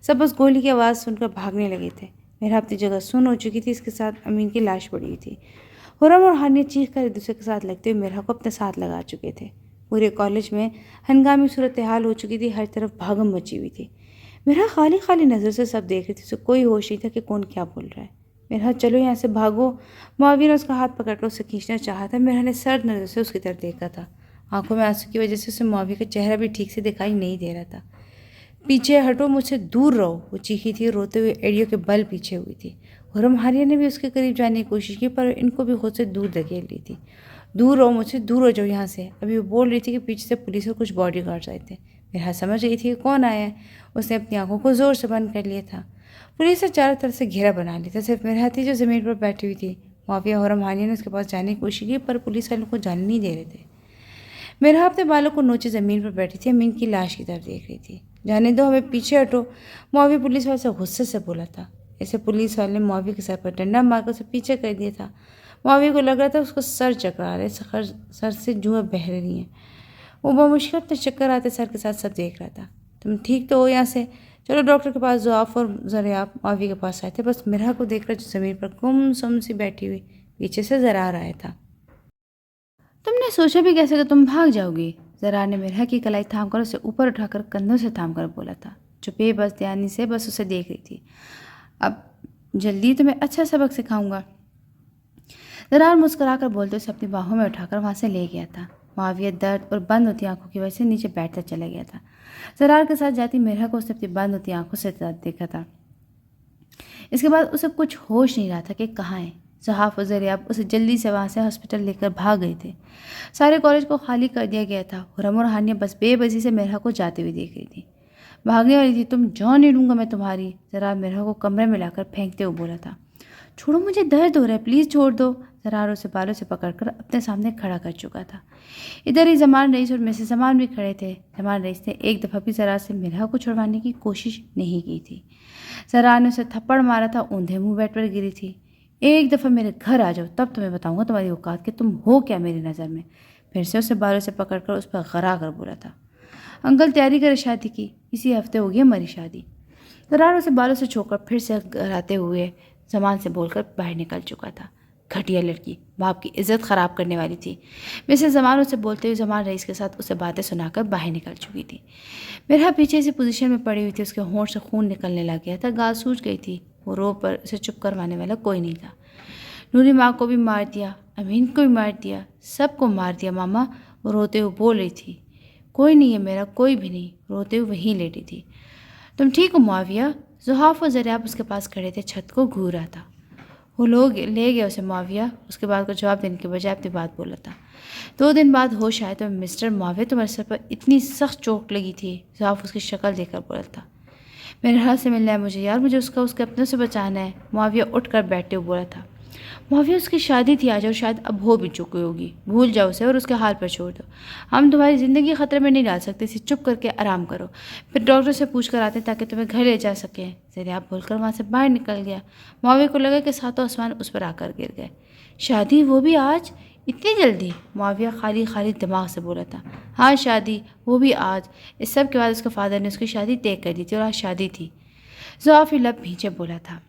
Speaker 1: سب بس گولی کی آواز سن کر بھاگنے لگے تھے۔ مرحا اپنی جگہ سن ہو چکی تھی، اس کے ساتھ امین کی لاش پڑی ہوئی تھی۔ خرم اور ہانیہ چیخ کر ایک دوسرے کے ساتھ لگتے ہوئے مرحا کو اپنے ساتھ لگا چکے تھے۔ پورے کالج میں ہنگامی صورتحال ہو چکی تھی، ہر طرف بھاگم مچی ہوئی تھی۔ مرحا خالی خالی نظر سے سب دیکھ رہی تھی، اسے کوئی ہوش نہیں تھا کہ کون کیا بول رہا ہے۔ مرحا چلو یہاں سے، بھاگو۔ معاویہ نے اس کا ہاتھ پکڑ کر اسے کھینچنا چاہا تھا۔ مرحا نے سرد نظر سے اس کی طرف دیکھا تھا۔ آنکھوں میں آنسو کی وجہ سے اسے معاویہ کا چہرہ بھی ٹھیک سے دکھائی نہیں دے رہا تھا۔ پیچھے ہٹو، مجھ سے دور رہو، وہ چیخی تھی، روتے ہوئے ایڑیوں کے بل پیچھے ہوئی تھی۔ خرم ہانیہ نے بھی اس کے قریب جانے کی کوشش کی، پر ان کو بھی خود سے دور دھکیل رہی تھی۔ دور رہو مجھ سے، دور ہو جاؤ یہاں سے۔ ابھی وہ بول رہی تھی کہ پیچھے سے پولیس اور کچھ باڈی گارڈز آئے تھے۔ مرحا سمجھ گئی تھی کہ کون آیا ہے۔ اس نے اپنی آنکھوں کو زور سے بند کر لیا تھا۔ پولیس نے چاروں طرف سے گھیرا بنا لیا تھا، صرف مرحا تھی جو زمین پر بیٹھی ہوئی تھی۔ معاویہ اور خرم ہانیہ نے اس کے پاس جانے کی کوشش کی، پر پولیس والوں کو جانے نہیں دے رہے تھے۔ مرحا اپنے بالوں کو نوچے زمین پر بیٹھی تھی، امین کی لاش کی طرف دیکھ رہی تھی۔ جانے دو، ہمیں پیچھے ہٹو، معاویہ پولیس والے سے غصے سے بولا تھا۔ اسے پولیس والے نے معاویہ کے سر پر ڈنڈا مار کر اسے پیچھے کر دیا تھا۔ معاویہ کو لگ رہا تھا اس کو سر چکرا رہا ہے، سر سے جوئیں بہہ رہی ہیں۔ وہ بمشکل اپنے چکر آتے سر کے ساتھ سب دیکھ رہا تھا۔ تم ٹھیک تو ہو یہاں سے؟ چلو ڈاکٹر کے پاس۔ زحاف اور زریاب معاویہ کے پاس آئے تھے، بس مرحا کو دیکھ کر جو زمین پر گم سم سی بیٹھی ہوئی، پیچھے سے زرار آیا تھا۔ تم نے سوچا بھی کیسے کہ تم بھاگ جاؤ گی؟ زرار نے مرحا کی کلائی تھام کر اسے اوپر اٹھا کر کندھوں سے تھام کر بولا تھا، جو بے بس دھیانی سے بس اسے دیکھ رہی تھی۔ اب جلدی تمہیں اچھا سبق سکھاؤں گا۔ زرار مسکرا کر بولتے اسے اپنی باہوں میں اٹھا کر وہاں سے لے گیا تھا۔ معاویہ درد اور بند ہوتی آنکھوں کی وجہ سے نیچے بیٹھتا چلا گیا تھا۔ زرار کے ساتھ جاتی مرحا کو اس نے اپنی بند ہوتی آنکھوں سے دیکھا تھا۔ اس کے بعد اسے کچھ ہوش نہیں رہا تھا کہ کہاں ہے۔ زحاف اور زریاب اسے جلدی سے وہاں سے ہاسپٹل لے کر بھاگ گئے تھے۔ سارے کالج کو خالی کر دیا گیا تھا۔ خرم اور ہانیہ بس بے بسی سے مرحا کو جاتے ہوئے دیکھ رہی تھی۔ بھاگنے والی تھی تم، جان نہیں لوں گا میں تمہاری، زرار مرحا کو کمرے میں لا کر پھینکتے ہوئے بولا تھا۔ چھوڑو مجھے درد ہو رہا ہے، پلیز چھوڑ دو۔ زرار اسے بالوں سے پکڑ کر اپنے سامنے کھڑا کر چکا تھا۔ ادھر ہی زمان رئیس اور مسز زمان بھی کھڑے تھے۔ زمان رئیس نے ایک دفعہ بھی زرار سے مرحا کو چھڑوانے کی کوشش نہیں کی تھی۔ زرار نے اسے تھپڑ مارا تھا، اوندھے منہ بیڈ پر گری تھی۔ ایک دفعہ میرے گھر آ جاؤ، تب تمہیں بتاؤں گا تمہاری اوقات کہ تم ہو کیا میری نظر میں۔ پھر سے اسے بالوں سے پکڑ کر اس پر غرا کر بولا تھا۔ انکل تیاری کرے شادی کی، اسی ہفتے ہوگی ہماری شادی۔ زرار اسے بالوں سے چھو کر پھر سے گراتے ہوئے زمان سے بول کر باہر نکل چکا تھا۔ گھٹیا لڑکی، باپ کی عزت خراب کرنے والی تھی۔ مسز زمان اسے بولتے ہوئے زمان رئیس کے ساتھ اسے باتیں سنا کر باہر نکل چکی تھی۔ مرحا پیچھے اسی پوزیشن میں پڑی ہوئی تھی، اس کے ہونٹ سے خون نکلنے لگ گیا تھا، گال سوج گئی تھی۔ وہ رو پر اسے چپ کروانے والا کوئی نہیں تھا۔ نوری ماں کو بھی مار دیا، امین کو بھی مار دیا، سب کو مار دیا ماما، وہ روتے ہوئے بول رہی تھی۔ کوئی نہیں ہے میرا، کوئی بھی نہیں، روتے ہوئے وہیں لیٹی تھی۔ تم ٹھیک ہو معاویہ؟ زحاف و زریاب اس کے پاس کھڑے تھے، چھت کو گھور رہا تھا۔ وہ لوگ لے گیا اسے معاویہ، اس کے بعد کو جواب دینے کے بجائے اپنی بات بولا تھا۔ 2 دن بعد ہوش آئے تو مسٹر معاویہ تمہارے سر پر اتنی سخت چوٹ لگی تھی۔ زحاف اس کی شکل دیکھ کر بولا تھا۔ میرے حال سے ملنا ہے مجھے یار، مجھے اس کے اپنوں سے بچانا ہے۔ معاویہ اٹھ کر بیٹھتے ہوئے بولا تھا۔ معاویہ اس کی شادی تھی آج، اور شاید اب ہو بھی چکی ہوگی، بھول جاؤ اسے اور اس کے حال پر چھوڑ دو۔ ہم تمہاری زندگی خطرے میں نہیں ڈال سکتے، اسے چپ کر کے آرام کرو، پھر ڈاکٹر سے پوچھ کر آتے تاکہ تمہیں گھر لے جا سکیں۔ زریاب بول کر وہاں سے باہر نکل گیا۔ معاویہ کو لگا کہ ساتوں آسمان اس پر آ کر گر گئے۔ شادی، وہ بھی آج؟ اتنی جلدی؟ معاویہ خالی خالی دماغ سے بولا تھا۔ ہاں شادی، وہ بھی آج۔ اس سب کے بعد اس کے فادر نے اس کی شادی طے کر دی تھی، اور آج شادی تھی۔ زحاف لب بھینچے بولا تھا۔